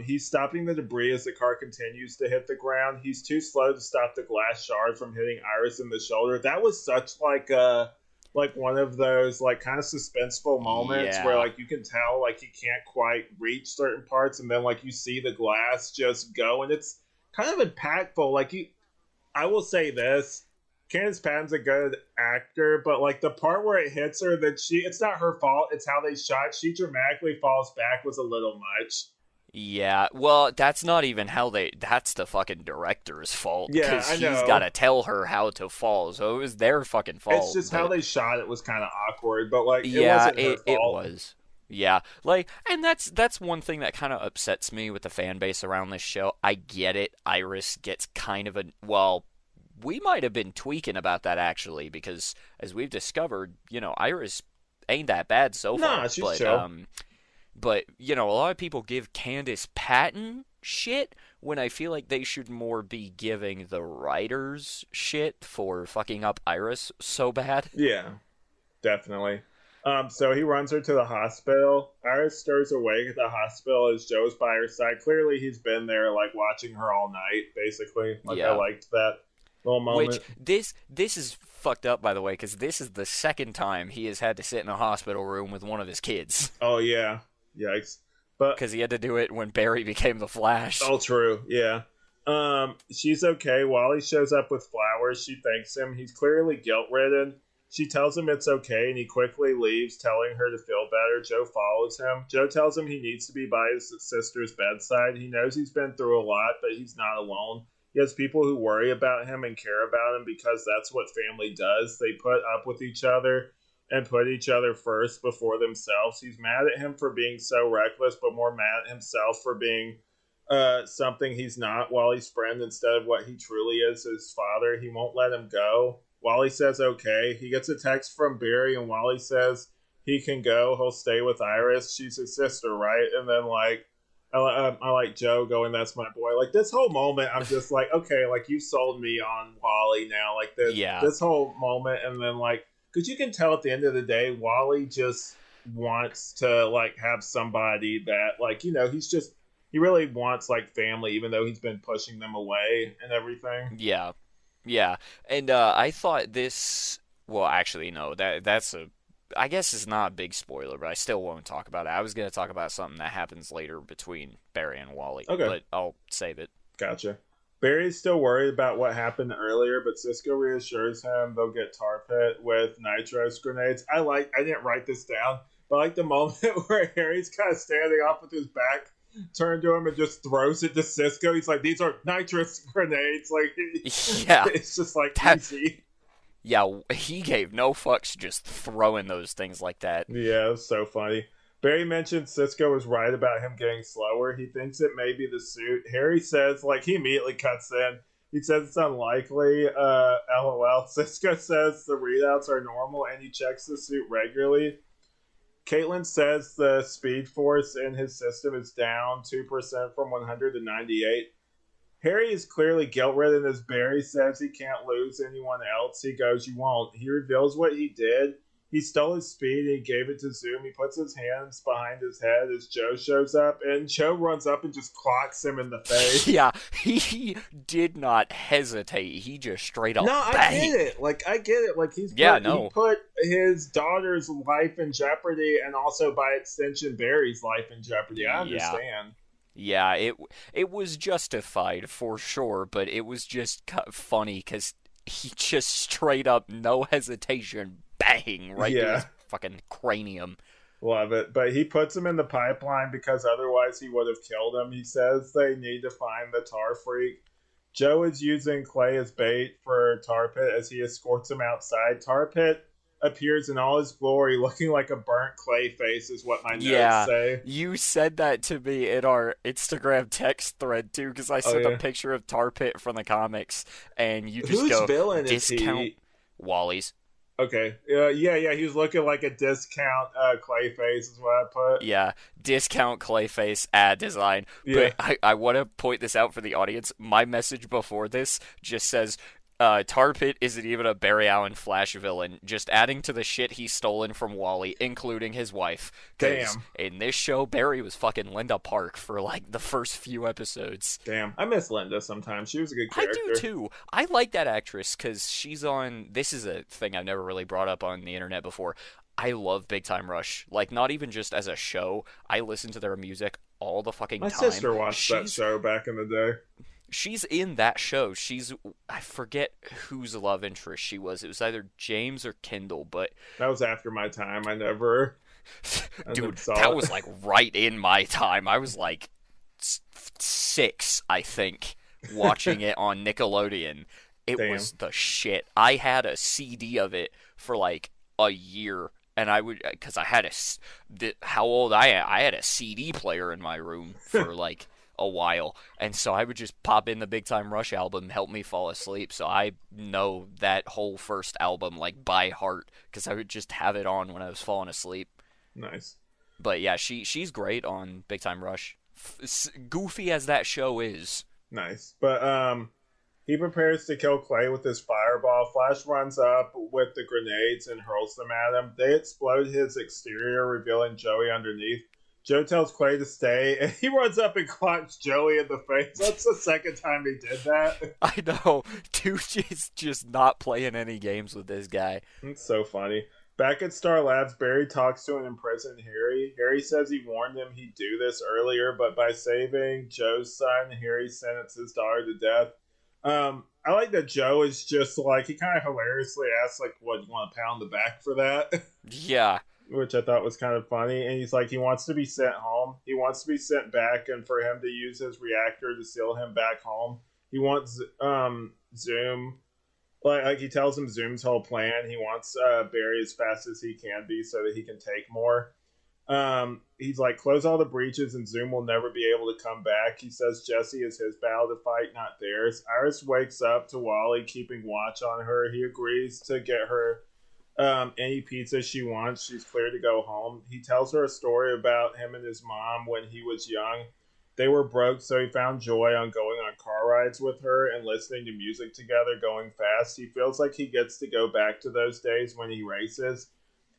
He's stopping the debris as the car continues to hit the ground. He's too slow to stop the glass shard from hitting Iris in the shoulder. That was such like one of those like kind of suspenseful moments where like you can tell like he can't quite reach certain parts, and then like you see the glass just go, and it's kind of impactful. Like I will say this, Candace Patton's a good actor, but like the part where it hits her, that it's not her fault, it's how they shot. She dramatically falls back was a little much. Yeah, well, that's not even how that's the fucking director's fault. Yeah, because I know. He's got to tell her how to fall, so it was their fucking fault. It's just how they shot it was kind of awkward, but like, it wasn't her fault. It was. Yeah, and that's one thing that kind of upsets me with the fan base around this show. I get it. Iris gets kind of we might have been tweaking about that actually, because as we've discovered, Iris ain't that bad so Nah, far. she's chill. But a lot of people give Candace Patton shit when I feel like they should more be giving the writers shit for fucking up Iris so bad. Yeah, definitely. So he runs her to the hospital. Iris stirs awake at the hospital as Joe's by her side. Clearly, he's been there, like, watching her all night, basically. Like, I Yeah. liked that little Which moment. this is fucked up, by the way, because this is the second time he has had to sit in a hospital room with one of his kids. Oh, yeah. Yikes. But, Because he had to do it when Barry became the Flash. oh, true. Yeah. She's okay. Wally shows up with flowers. She thanks him. He's clearly guilt-ridden. She tells him it's okay, and he quickly leaves, telling her to feel better. Joe follows him. Joe tells him he needs to be by his sister's bedside. He knows he's been through a lot, but he's not alone. He has people who worry about him and care about him because that's what family does. They put up with each other and put each other first before themselves. He's mad at him for being so reckless, but more mad at himself for being something he's not. Wally's friend instead of what he truly is, his father. He won't let him go. Wally says okay. He gets a text from Barry, and Wally says he can go. He'll stay with Iris. She's his sister, right? And then, like, I like Joe going, that's my boy. Like, this whole moment, I'm just like, okay, like, you sold me on Wally now. Like, this whole moment, and then, like, because you can tell at the end of the day, Wally just wants to, like, have somebody that, like, he really wants, like, family, even though he's been pushing them away and everything. Yeah. Yeah. And I thought this. Well, actually, no. That's a. I guess it's not a big spoiler, but I still won't talk about it. I was going to talk about something that happens later between Barry and Wally. Okay. But I'll save it. Gotcha. Barry's still worried about what happened earlier, but Cisco reassures him they'll get tar pit with nitros grenades. I didn't write this down, but I like the moment where Harry's kind of standing off with his back turned to him and just throws it to Cisco. He's like, these are nitrous grenades. Like, yeah. It's just like easy. Yeah, he gave no fucks just throwing those things like that. Yeah, it's so funny. Barry mentioned Cisco was right about him getting slower. He thinks it may be the suit. Harry says, like, he immediately cuts in. He says it's unlikely. LOL. Cisco says the readouts are normal and he checks the suit regularly. Caitlin says the speed force in his system is down 2% from 100 to 98. Harry is clearly guilt-ridden as Barry says he can't lose anyone else. He goes, you won't. He reveals what he did. He stole his speed and he gave it to Zoom. He puts his hands behind his head as Joe shows up, and Joe runs up and just clocks him in the face. Yeah, he did not hesitate. He just straight up I banged. get it. Like, I get it. Like, he put his daughter's life in jeopardy and also, by extension, Barry's life in jeopardy. I understand. Yeah, it was justified for sure, but it was just funny because he just straight up, no hesitation, bang, right to his fucking cranium. Love it. But he puts him in the pipeline because otherwise he would have killed him. He says they need to find the tar freak. Joe is using Clay as bait for Tar Pit as he escorts him outside. Tar Pit appears in all his glory looking like a burnt clay face is what my notes say. You said that to me in our Instagram text thread too, because I sent a picture of Tar Pit from the comics and you just Whose villain discount is he? Wally's. Okay. He was looking like a discount Clayface is what I put. Yeah, discount Clayface ad design. Yeah. But I want to point this out for the audience. My message before this just says, Tar Pit isn't even a Barry Allen Flash villain, just adding to the shit he's stolen from Wally, including his wife. Damn. In this show, Barry was fucking Linda Park for, like, the first few episodes. Damn. I miss Linda sometimes. She was a good character. I do, too. I like that actress, because she's on... This is a thing I've never really brought up on the internet before. I love Big Time Rush. Like, not even just as a show. I listen to their music all the fucking time. My sister watched that show back in the day. She's in that show. I forget whose love interest she was. It was either James or Kendall, but... That was after my time. I never Dude, saw that it. was, like, right in my time. I was, like, 6, I think, watching it on Nickelodeon. It was the shit. I had a CD of it for, like, a year and I would, because I had how old I had a CD player in my room for like a while, and so I would just pop in the Big Time Rush album, help me fall asleep. So I know that whole first album like by heart because I would just have it on when I was falling asleep. Nice. But yeah, she's great on Big Time Rush. Goofy as that show is. Nice. But he prepares to kill Clay with his fireball. Flash runs up with the grenades and hurls them at him. They explode his exterior, revealing Joey underneath. Joe tells Clay to stay, and he runs up and clocks Joey in the face. That's the second time he did that. I know. Dude is just not playing any games with this guy. It's so funny. Back at Star Labs, Barry talks to an imprisoned Harry. Harry says he warned him he'd do this earlier, but by saving Joe's son, Harry sentenced his daughter to death. I like that Joe is just like, he kind of hilariously asks, like, what, you want a pat on the back for that? Yeah. Which I thought was kind of funny. And he's like, he wants to be sent home. He wants to be sent back, and for him to use his reactor to seal him back home. He wants Zoom. Like he tells him Zoom's whole plan. He wants Barry as fast as he can be so that he can take more. He's like, close all the breaches and Zoom will never be able to come back. He says Jesse is his battle to fight, not theirs. Iris wakes up to Wally keeping watch on her. He agrees to get her any pizza she wants. She's clear to go home. He tells her a story about him and his mom when he was young. They were broke, so he found joy on going on car rides with her and listening to music together, going fast. He feels like he gets to go back to those days when he races.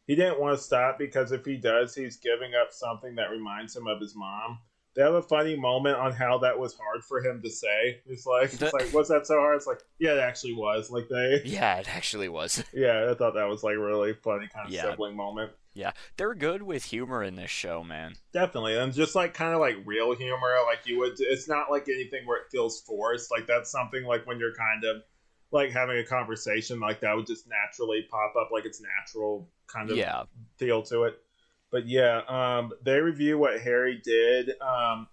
He didn't want to stop because if he does, he's giving up something that reminds him of his mom. They have a funny moment on how that was hard for him to say. It's like, was that so hard? It's like, yeah, it actually was. Like yeah, it actually was. Yeah, I thought that was like really funny kind of sibling moment. Yeah, they're good with humor in this show, man. Definitely, and just like kind of like real humor, like you would. It's not like anything where it feels forced. Like that's something like when you're kind of like having a conversation, like that would just naturally pop up, like it's natural kind of feel to it. But yeah, they review what Harry did.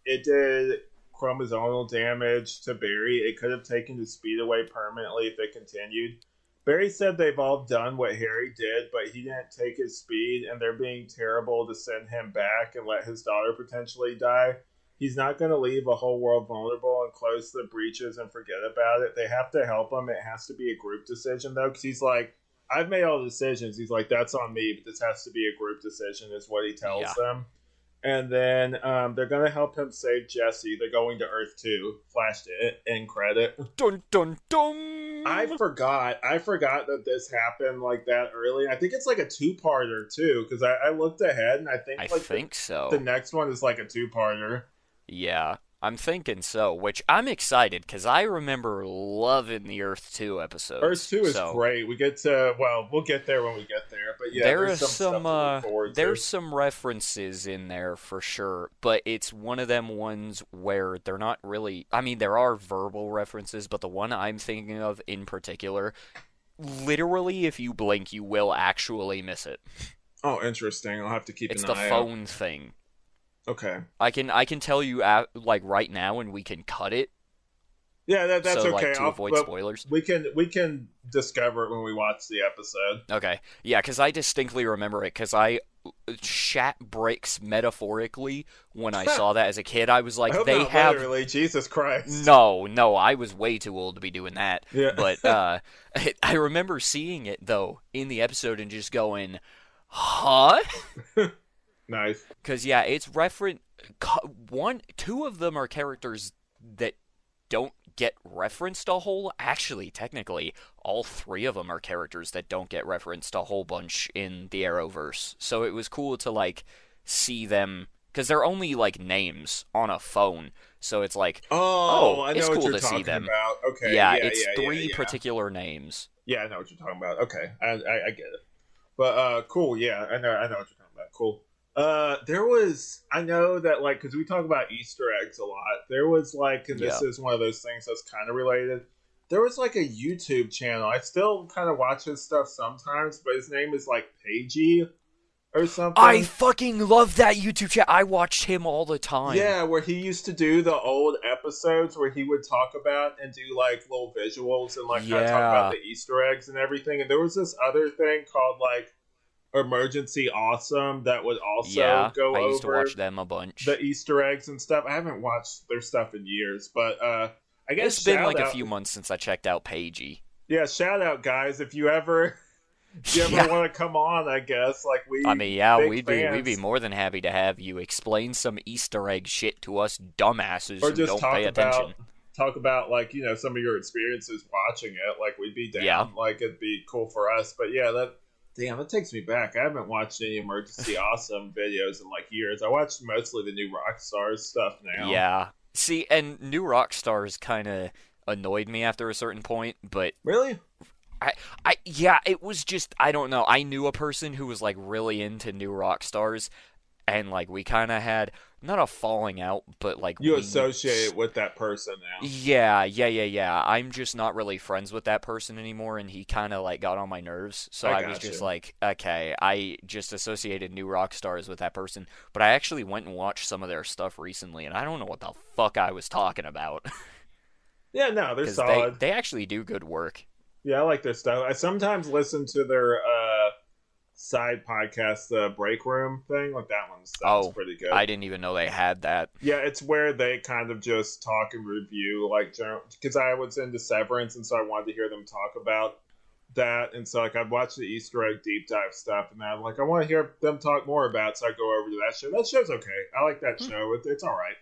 It did chromosomal damage to Barry. It could have taken his speed away permanently if it continued. Barry said they've all done what Harry did, but he didn't take his speed, and they're being terrible to send him back and let his daughter potentially die. He's not going to leave a whole world vulnerable and close the breaches and forget about it. They have to help him. It has to be a group decision, though, because he's like, I've made all the decisions. He's like, that's on me, but this has to be a group decision is what he tells them. And then they're going to help him save Jesse. They're going to Earth 2. Flashed it. End credit. Dun, dun, dun. I forgot that this happened like that early. I think it's like a two-parter, too, because I looked ahead, and I think so. The next one is like a two-parter. Yeah, I'm thinking so, which I'm excited because I remember loving the Earth 2 episodes. Earth 2 is great. We get to, we'll get there when we get there. But yeah, there's some stuff to look forward to. There's some references in there for sure, but it's one of them ones where they're not really, I mean, there are verbal references, but the one I'm thinking of in particular, literally, if you blink, you will actually miss it. Oh, interesting. I'll have to keep an eye out. It's the phone thing. Okay. I can tell you like right now, and we can cut it. Yeah, that's so, okay. Like, to avoid spoilers. We can discover it when we watch the episode. Okay. Yeah, because I distinctly remember it because I shat bricks metaphorically when I saw that as a kid. I was like, I hope they not have literally. Jesus Christ. No, I was way too old to be doing that. Yeah. But I remember seeing it though in the episode and just going, huh? Nice. Because, yeah, it's two of them are characters that don't get referenced a whole. Actually, technically, all three of them are characters that don't get referenced a whole bunch in the Arrowverse. So it was cool to, like, see them, because they're only, like, names on a phone. So it's like, I know it's what cool you're to see them. About. Okay. Yeah, it's three particular names. Yeah, I know what you're talking about. Okay, I get it. But, cool, yeah, I know what you're talking about. Cool. There was, I know that, like, because we talk about Easter eggs a lot, there was, like, and this is one of those things that's kind of related, there was, like, a YouTube channel, I still kind of watch his stuff sometimes, but his name is, like, Pagey, or something. I fucking love that YouTube channel, I watched him all the time. Yeah, where he used to do the old episodes where he would talk about and do, like, little visuals and, like, kind of talk about the Easter eggs and everything, and there was this other thing called, like, Emergency Awesome that would also Yeah, go I used to over watch them a the bunch. Easter eggs and stuff. I haven't watched their stuff in years, but I guess It's been shout like a out, few months since I checked out Pagey. yeah, shout out guys if you ever if you ever Yeah. want to come on. I guess like I we mean, yeah, big we'd be fans, more than happy to have you explain some Easter egg shit to us dumbasses or who just don't pay attention. talk about like some of your experiences watching it. Like we'd be Yeah. down. Like it'd be cool for us. But yeah, that takes me back. I haven't watched any Emergency Awesome videos in like years. I watched mostly the new Rockstars stuff now. Yeah. See, and New Rockstars kind of annoyed me after a certain point, but Really? yeah, it was just, I don't know. I knew a person who was like really into New Rockstars, and like we kind of had not a falling out, but like You associate it with that person now. yeah. I'm just not really friends with that person anymore, and he kind of like got on my nerves. So I I was got just you. like, okay, I just associated New Rockstars with that person. But I actually went and watched some of their stuff recently, and I don't know what the fuck I was talking about Yeah, no, they're because they solid. they actually do good work. Yeah, I like their stuff. I sometimes listen to their side podcast, the Break Room thing. Like that one sounds Oh, pretty good. I didn't even know they had that. Yeah, it's where they kind of just talk and review, like, because I was into Severance, and so I wanted to hear them talk about that. And so, like, I'd watch the Easter egg deep dive stuff, and I'm like, I want to hear them talk more about it, so I go over to that show. That show's okay. I like that Hmm. show. It's all right.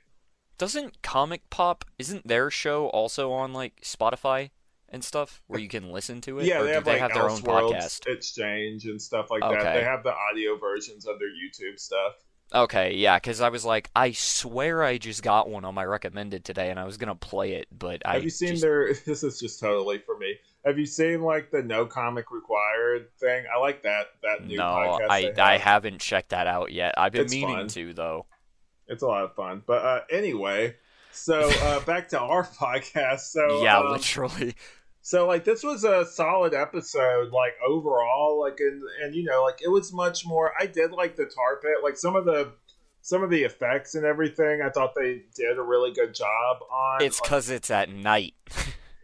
Doesn't Comic Pop, isn't their show also on like Spotify and stuff where you can listen to it, Yeah, or they do have they like have their own Elseworlds podcast? Exchange and stuff like that. They Okay. have the audio versions of their YouTube stuff. Okay, yeah, because I was like, I swear I just got one on my recommended today, and I was gonna play it, but Have I you seen just their? This is just totally for me. Have you seen like the No Comic Required thing? I like that new no, podcast I they I have. haven't checked that out yet. I've been It's meaning fun. to though. It's a lot of fun. But anyway, so back to our podcast. Yeah, literally. So like this was a solid episode, like overall, like and like it was much more. I did like the tar pit, like some of the effects and everything. I thought they did a really good job on. It's Like, 'cause it's at night.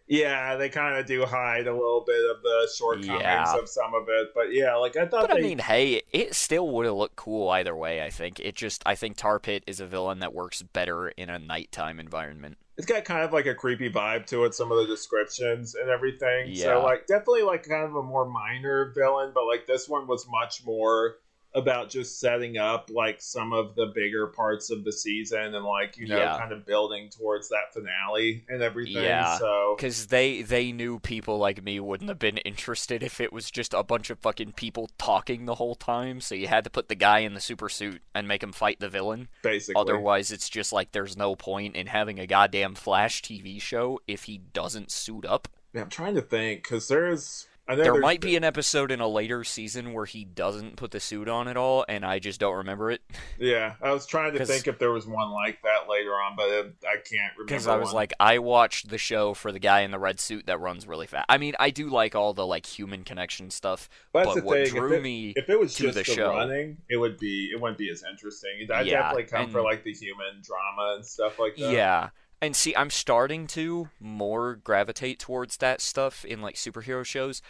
yeah, they kind of do hide a little bit of the shortcomings Yeah. of some of it, but yeah, like I thought But I they. mean, hey, it still would have looked cool either way, I think. I think Tar Pit is a villain that works better in a nighttime environment. It's got kind of like a creepy vibe to it, some of the descriptions and everything. So Yeah. like definitely like kind of a more minor villain, but like this one was much more about just setting up like some of the bigger parts of the season and like, Yeah. kind of building towards that finale and everything. Yeah. So Because they knew people like me wouldn't have been interested if it was just a bunch of fucking people talking the whole time, so you had to put the guy in the super suit and make him fight the villain. basically, Otherwise, it's just like there's no point in having a goddamn Flash TV show if he doesn't suit up. yeah, I'm trying to think because I know There there's might be an episode in a later season where he doesn't put the suit on at all, and I just don't remember it. yeah, I was trying to 'Cause think if there was one like that later on, but I can't Because remember I was one. like, I watched the show for the guy in the red suit that runs really fast. I mean, I do like all the like human connection stuff, But that's but the what thing. drew me If it was to just the the show, running, it wouldn't be as interesting. I yeah, definitely come for and like the human drama and stuff like that. yeah, and see, I'm starting to more gravitate towards that stuff in like superhero shows,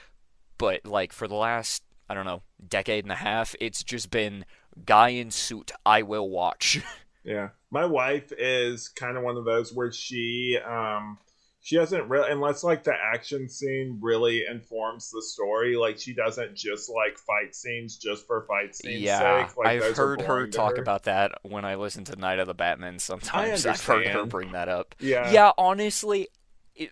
but like for the last, I don't know, decade and a half, it's just been guy in suit I will watch. Yeah, my wife is kind of one of those where she doesn't really, unless like the action scene really informs the story. Like she doesn't just like fight scenes just for fight scenes Yeah, sake. Like I've those are heard her boring to talk her. about that when I listen to Night of the Batman sometimes. I I've heard her understand. bring that up. Yeah, Yeah, honestly,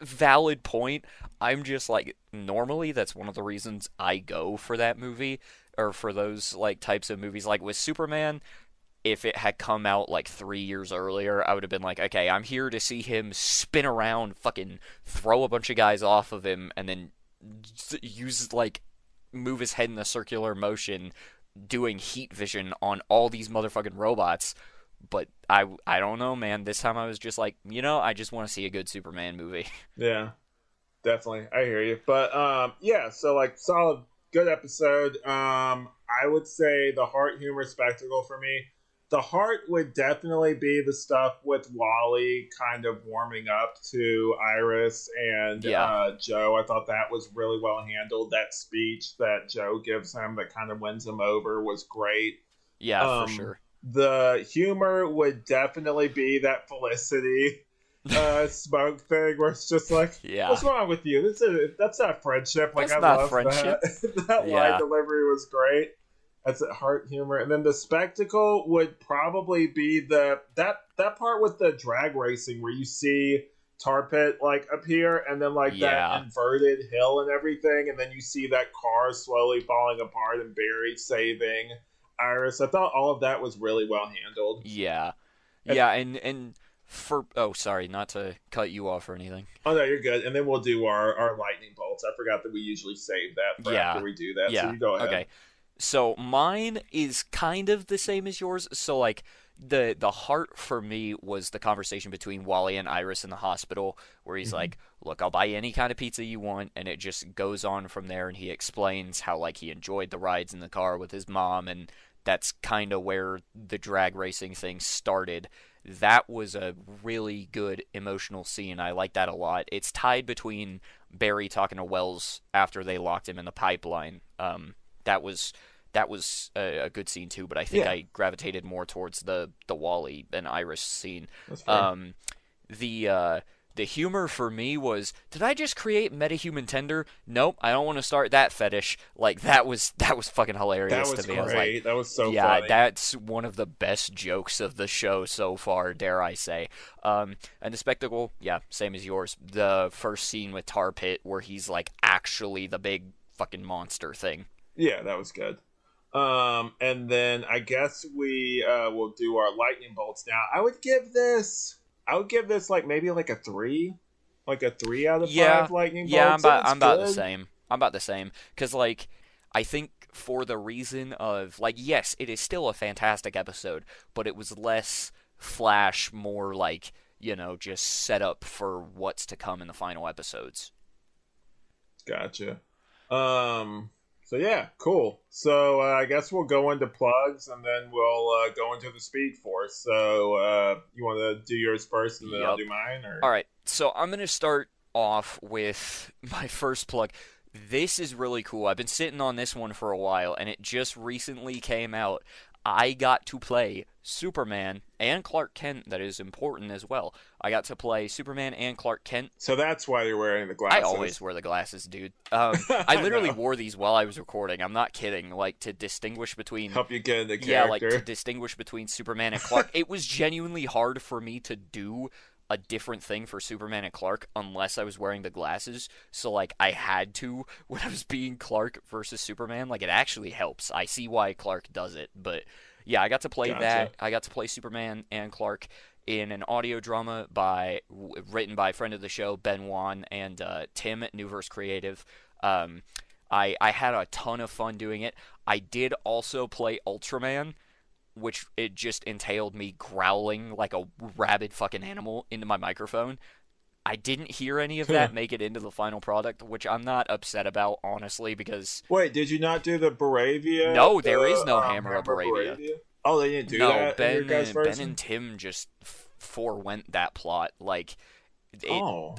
valid point. I'm just like, normally that's one of the reasons I go for that movie, or for those like types of movies. Like with Superman, if it had come out like 3 years earlier, I would have been like, okay, I'm here to see him spin around, fucking throw a bunch of guys off of him, and then use like move his head in a circular motion, doing heat vision on all these motherfucking robots. But I don't know, man. This time I was just like, I just want to see a good Superman movie. yeah, definitely. I hear you. But yeah. So like solid, good episode. I would say the heart humor spectacle for me. the heart would definitely be the stuff with Wally kind of warming up to Iris and Yeah. Joe. I thought that was really well handled. That speech that Joe gives him that kind of wins him over was great. Yeah, for sure. The humor would definitely be that Felicity smoke thing where it's just like, Yeah. what's wrong with you? That's not friendship. Like, That's I not love friendship. that. That Yeah. line delivery was great. That's a heart humor. And then the spectacle would probably be that part with the drag racing where you see Tar Pit like appear and then like that inverted hill and everything, and then you see that car slowly falling apart and Barry saving Iris. I thought all of that was really well handled. Yeah. Yeah, and for sorry, not to cut you off or anything. Oh no, you're good. And then we'll do our lightning bolts. I forgot that we usually save that for after we do that. So you go ahead. Okay. So mine is kind of the same as yours. So like the heart for me was the conversation between Wally and Iris in the hospital where he's like, "Look, I'll buy any kind of pizza you want," and it just goes on from there. And he explains how like he enjoyed the rides in the car with his mom, and that's kind of where the drag racing thing started. That was a really good emotional scene. I like that a lot. It's tied between Barry talking to Wells after they locked him in the pipeline. That was a good scene too, but I think I gravitated more towards the Wally and Iris scene. That's fair. The humor for me was, did I just create metahuman tender? Nope, I don't want to start that fetish. Like that was fucking hilarious to me. Great. I was like, that was so funny. Yeah, that's one of the best jokes of the show so far, dare I say. And the spectacle, yeah, same as yours. The first scene with Tar Pit where he's like actually the big fucking monster thing. Yeah, that was good. And then I guess we will do our lightning bolts now. I would give this like maybe like a 3, like a 3 out of 5 lightning bolts. Yeah, I'm about the same. I'm about the same because like I think for the reason of like yes, it is still a fantastic episode, but it was less Flash, more like just set up for what's to come in the final episodes. Gotcha. So yeah, cool. So I guess we'll go into plugs and then we'll go into the Speed Force. So you want to do yours first and then I'll do mine? Or? All right. So I'm going to start off with my first plug. This is really cool. I've been sitting on this one for a while and it just recently came out. I got to play Superman and Clark Kent. That is important as well. I got to play Superman and Clark Kent. So that's why you're wearing the glasses. I always wear the glasses, dude. I literally wore these while I was recording. I'm not kidding. Like, to distinguish between... Help you get into character. Yeah, like, to distinguish between Superman and Clark. It was genuinely hard for me to do a different thing for Superman and Clark unless I was wearing the glasses. So, like, I had to when I was being Clark versus Superman. Like, it actually helps. I see why Clark does it. But, yeah, I got to play that. I got to play Superman and Clark in an audio drama written by a friend of the show, Ben Wan, and Tim at Newverse Creative. I had a ton of fun doing it. I did also play Ultraman, which it just entailed me growling like a rabid fucking animal into my microphone. I didn't hear any of that make it into the final product, which I'm not upset about, honestly, because... Wait, did you not do the Baravia? No, there is no Hammer of Baravia. Oh, they didn't do that? No, Ben and Tim just forewent that plot. Like,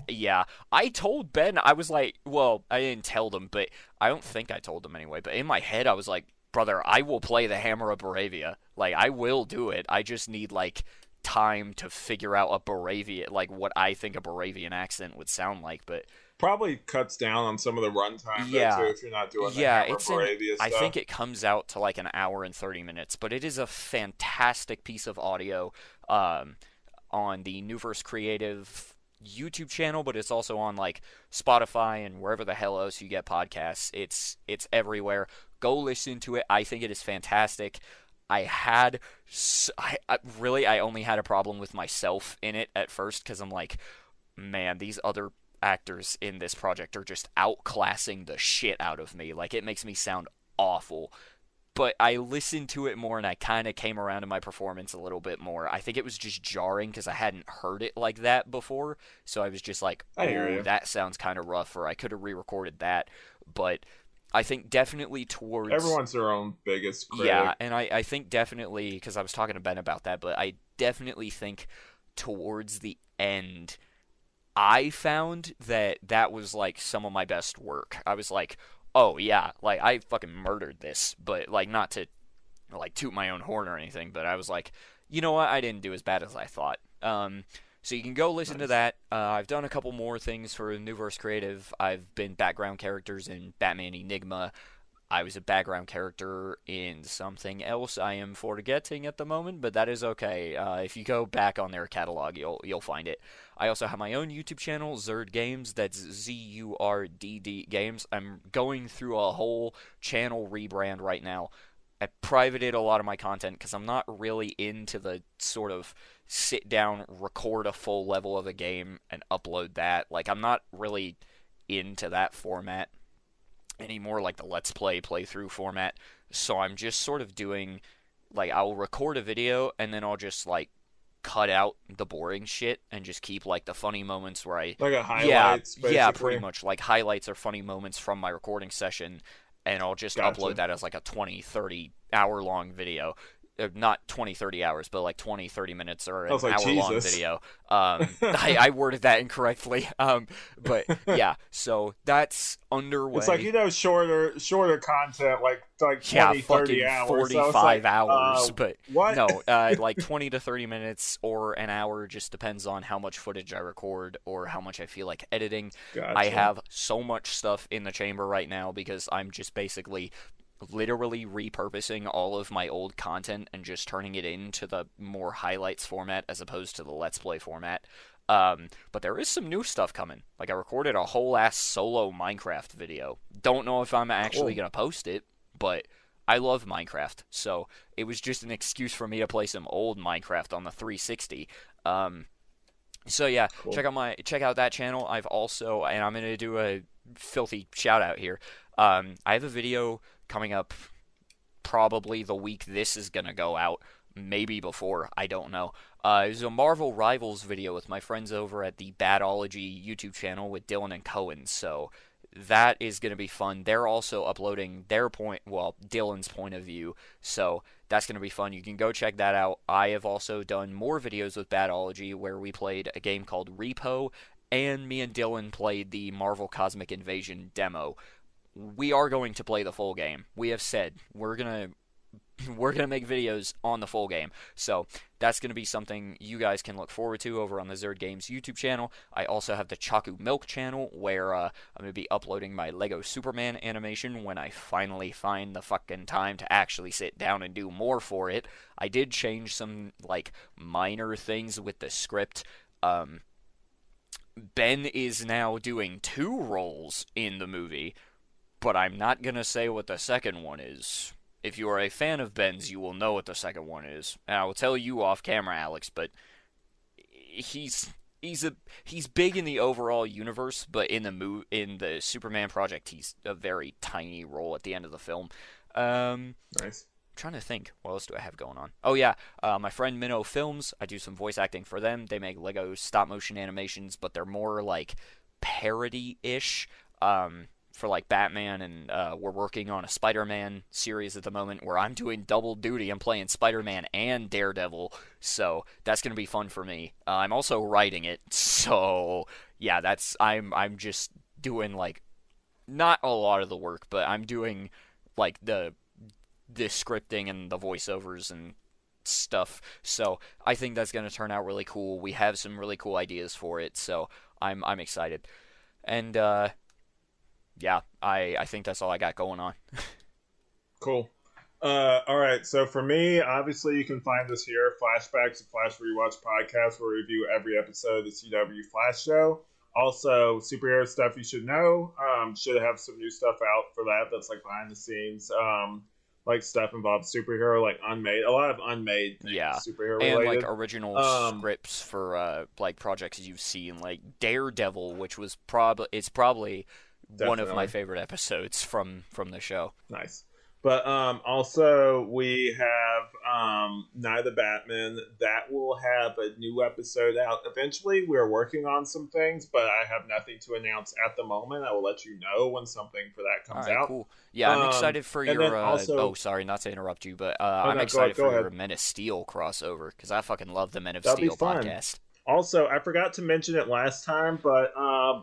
yeah. I told Ben, I was like, well, I didn't tell them, but I don't think I told them anyway, but in my head I was like, brother, I will play the Hammer of Baravia. Like, I will do it. I just need, like, time to figure out a Baravia, like, what I think a Baravian accent would sound like, but... Probably cuts down on some of the runtime, too, if you're not doing the Hammer of Baravia stuff. I think it comes out to, like, an hour and 30 minutes, but it is a fantastic piece of audio on the Newverse Creative YouTube channel, but it's also on, like, Spotify and wherever the hell else you get podcasts. It's everywhere. Go listen to it. I think it is fantastic. I only had a problem with myself in it at first because I'm like, man, these other actors in this project are just outclassing the shit out of me. Like, it makes me sound awful. But I listened to it more and I kind of came around to my performance a little bit more. I think it was just jarring because I hadn't heard it like that before. So I was just like, oh, that sounds kind of rough, or I could have re-recorded that. But I think definitely towards. Everyone's their own biggest Yeah, critic. and I think definitely, because I was talking to Ben about that, but I definitely think towards the end, I found that that was like some of my best work. I was like, oh yeah, like I fucking murdered this, but like not to like toot my own horn or anything, but I was like, you know what, I didn't do as bad as I thought. So you can go listen to Nice. that. I've done a couple more things for Newverse Creative. I've been background characters in Batman Enigma. I was a background character in something else I am forgetting at the moment, but that is okay. If you go back on their catalog, you'll find it. I also have my own YouTube channel, Zurd Games. That's ZURDD Games. I'm going through a whole channel rebrand right now. I privated a lot of my content because I'm not really into the sort of sit down, record a full level of a game and upload that. Like I'm not really into that format anymore, like the Let's Play playthrough format. So I'm just sort of doing like I'll record a video and then I'll just like cut out the boring shit and just keep like the funny moments where I Like a yeah, highlights, yeah, pretty basically. much like highlights or funny moments from my recording session and I'll just upload Gotcha. that as like a 20, 30 hour long video. Not 20, 30 hours, but like 20, 30 minutes or I an was like, hour long Jesus. video. I worded that incorrectly. But yeah, so that's It's like, underway. shorter content, like Yeah, 20, 30 fucking hours. So it's like, 45 hours, but what? no, like 20 to 30 minutes or an hour just depends on how much footage I record or how much I feel like editing. I Gotcha. have so much stuff in the chamber right now because I'm just basically literally repurposing all of my old content and just turning it into the more highlights format as opposed to the Let's Play format. But there is some new stuff coming. Like I recorded a whole ass solo Minecraft video. Don't know if I'm actually Cool. gonna post it, but I love Minecraft, so it was just an excuse for me to play some old Minecraft on the 360. So yeah, Cool. check out that channel. I've also, and I'm gonna do a filthy shout out here. I have a video coming up probably the week this is gonna go out, maybe before, I don't know. It was a Marvel Rivals video with my friends over at the Batology YouTube channel with Dylan and Cohen. So that is going to be fun. They're also uploading their point, well, Dylan's point of view. So that's going to be fun. You can go check that out. I have also done more videos with Batology where we played a game called Repo, and me and Dylan played the Marvel Cosmic Invasion demo. We are going to play the full game. We have said we're gonna make videos on the full game. So that's gonna be something you guys can look forward to over on the Zerd Games YouTube channel. I also have the Chaku Milk channel where I'm gonna be uploading my Lego Superman animation when I finally find the fucking time to actually sit down and do more for it. I did change some like minor things with the script. Um, Ben is now doing two roles in the movie, but I'm not gonna say what the second one is. If you are a fan of Ben's, you will know what the second one is, and I will tell you off camera, Alex. But he's he's big in the overall universe, but in the Superman project, he's a very tiny role at the end of the film. Nice. Trying to think, what else do I have going on? Oh yeah, my friend Minnow Films. I do some voice acting for them. They make Lego stop motion animations, but they're more like parody-ish. For like Batman, and we're working on a Spider-Man series at the moment where I'm doing double duty. I'm playing Spider-Man and Daredevil, so that's gonna be fun for me. I'm also writing it, so yeah, that's I'm just doing like not a lot of the work, but I'm doing like the scripting and the voiceovers and stuff. So I think that's gonna turn out really cool. We have some really cool ideas for it, so I'm excited. And yeah, I think that's all I got going on. Cool. All right. So for me, obviously, you can find us here, Flashbacks, a Flash Rewatch podcast, where we review every episode of the CW Flash show. Also, superhero stuff you should know. Should have some new stuff out for that. That's like behind the scenes. Like stuff involved superhero, like unmade, a lot of unmade Yeah, things, superhero and like related. original Um, scripts for like projects you've seen, like Daredevil, which was probably one of my Definitely favorite episodes from the show. nice. But also we have Night of the Batman that will have a new episode out eventually. We're working on some things, but I have nothing to announce at the moment. I will let you know when something for that All comes right, out. cool. Yeah, I'm excited for And your. then Oh, also, sorry, not to interrupt you, but oh I'm no, excited go for ahead. your Men of Steel crossover because I fucking love the Men of That'll be Steel fun. podcast. Also, I forgot to mention it last time, but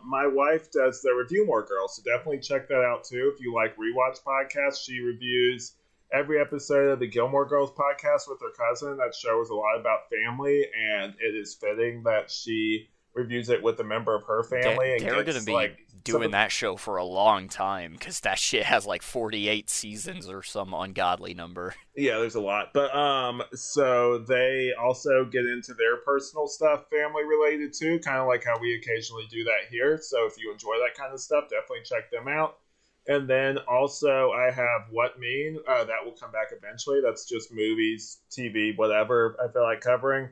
my wife does the Review More Girl, so definitely check that out too. If you like Rewatch podcasts, she reviews every episode of the Gilmore Girls podcast with her cousin. That show is a lot about family, and it is fitting that she reviews it with a member of her family and They're gonna gets be like some doing of that show for a long time because that shit has like 48 seasons or some ungodly number. yeah, there's a lot. But so they also get into their personal stuff, family related too, kind of like how we occasionally do that here. So if you enjoy that kind of stuff, definitely check them out. And then also I have What Mean. That will come back eventually. That's just movies, TV, whatever I feel like covering.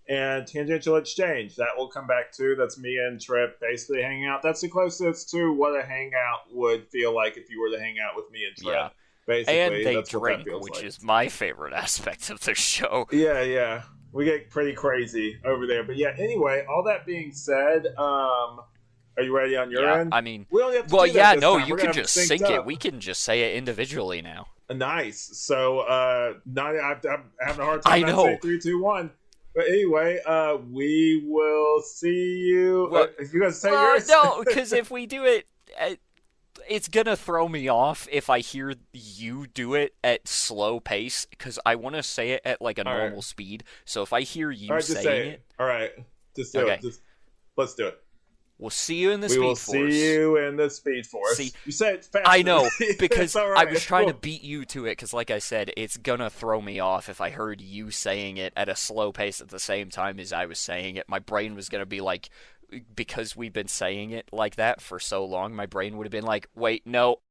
And Tangential Exchange. That will come back too. That's me and Trip basically hanging out. That's the closest to what a hangout would feel like if you were to hang out with me and Trip. Yeah, and Basically, they that's what that drink, feels which like. is my favorite aspect of the show. Yeah, yeah. We get pretty crazy over there. But yeah, anyway, all that being said, are you ready on your Yeah, end? I mean, We only have to well, do that yeah, this no, time. you We're gonna can have it just synced sync it. up. We can just say it individually now. Nice. So, I'm having a hard I time not know. saying 3, 2, 1. But anyway, we will see you. Well, You guys say well, yours? no, because if we do it, it's gonna throw me off if I hear you do it at slow pace because I want to say it at like a All right. normal speed. So if I hear All you right, just say saying it. it, All right, just do okay, it. Just let's do it. we'll see you in the We will Speed Force. see you in the Speed Force. See, You said it fast. I know because all I right. was trying to Cool. beat you to it because, like I said, it's gonna throw me off if I heard you saying it at a slow pace at the same time as I was saying it. My brain was gonna be like, because we've been saying it like that for so long, my brain would have been like, wait, no,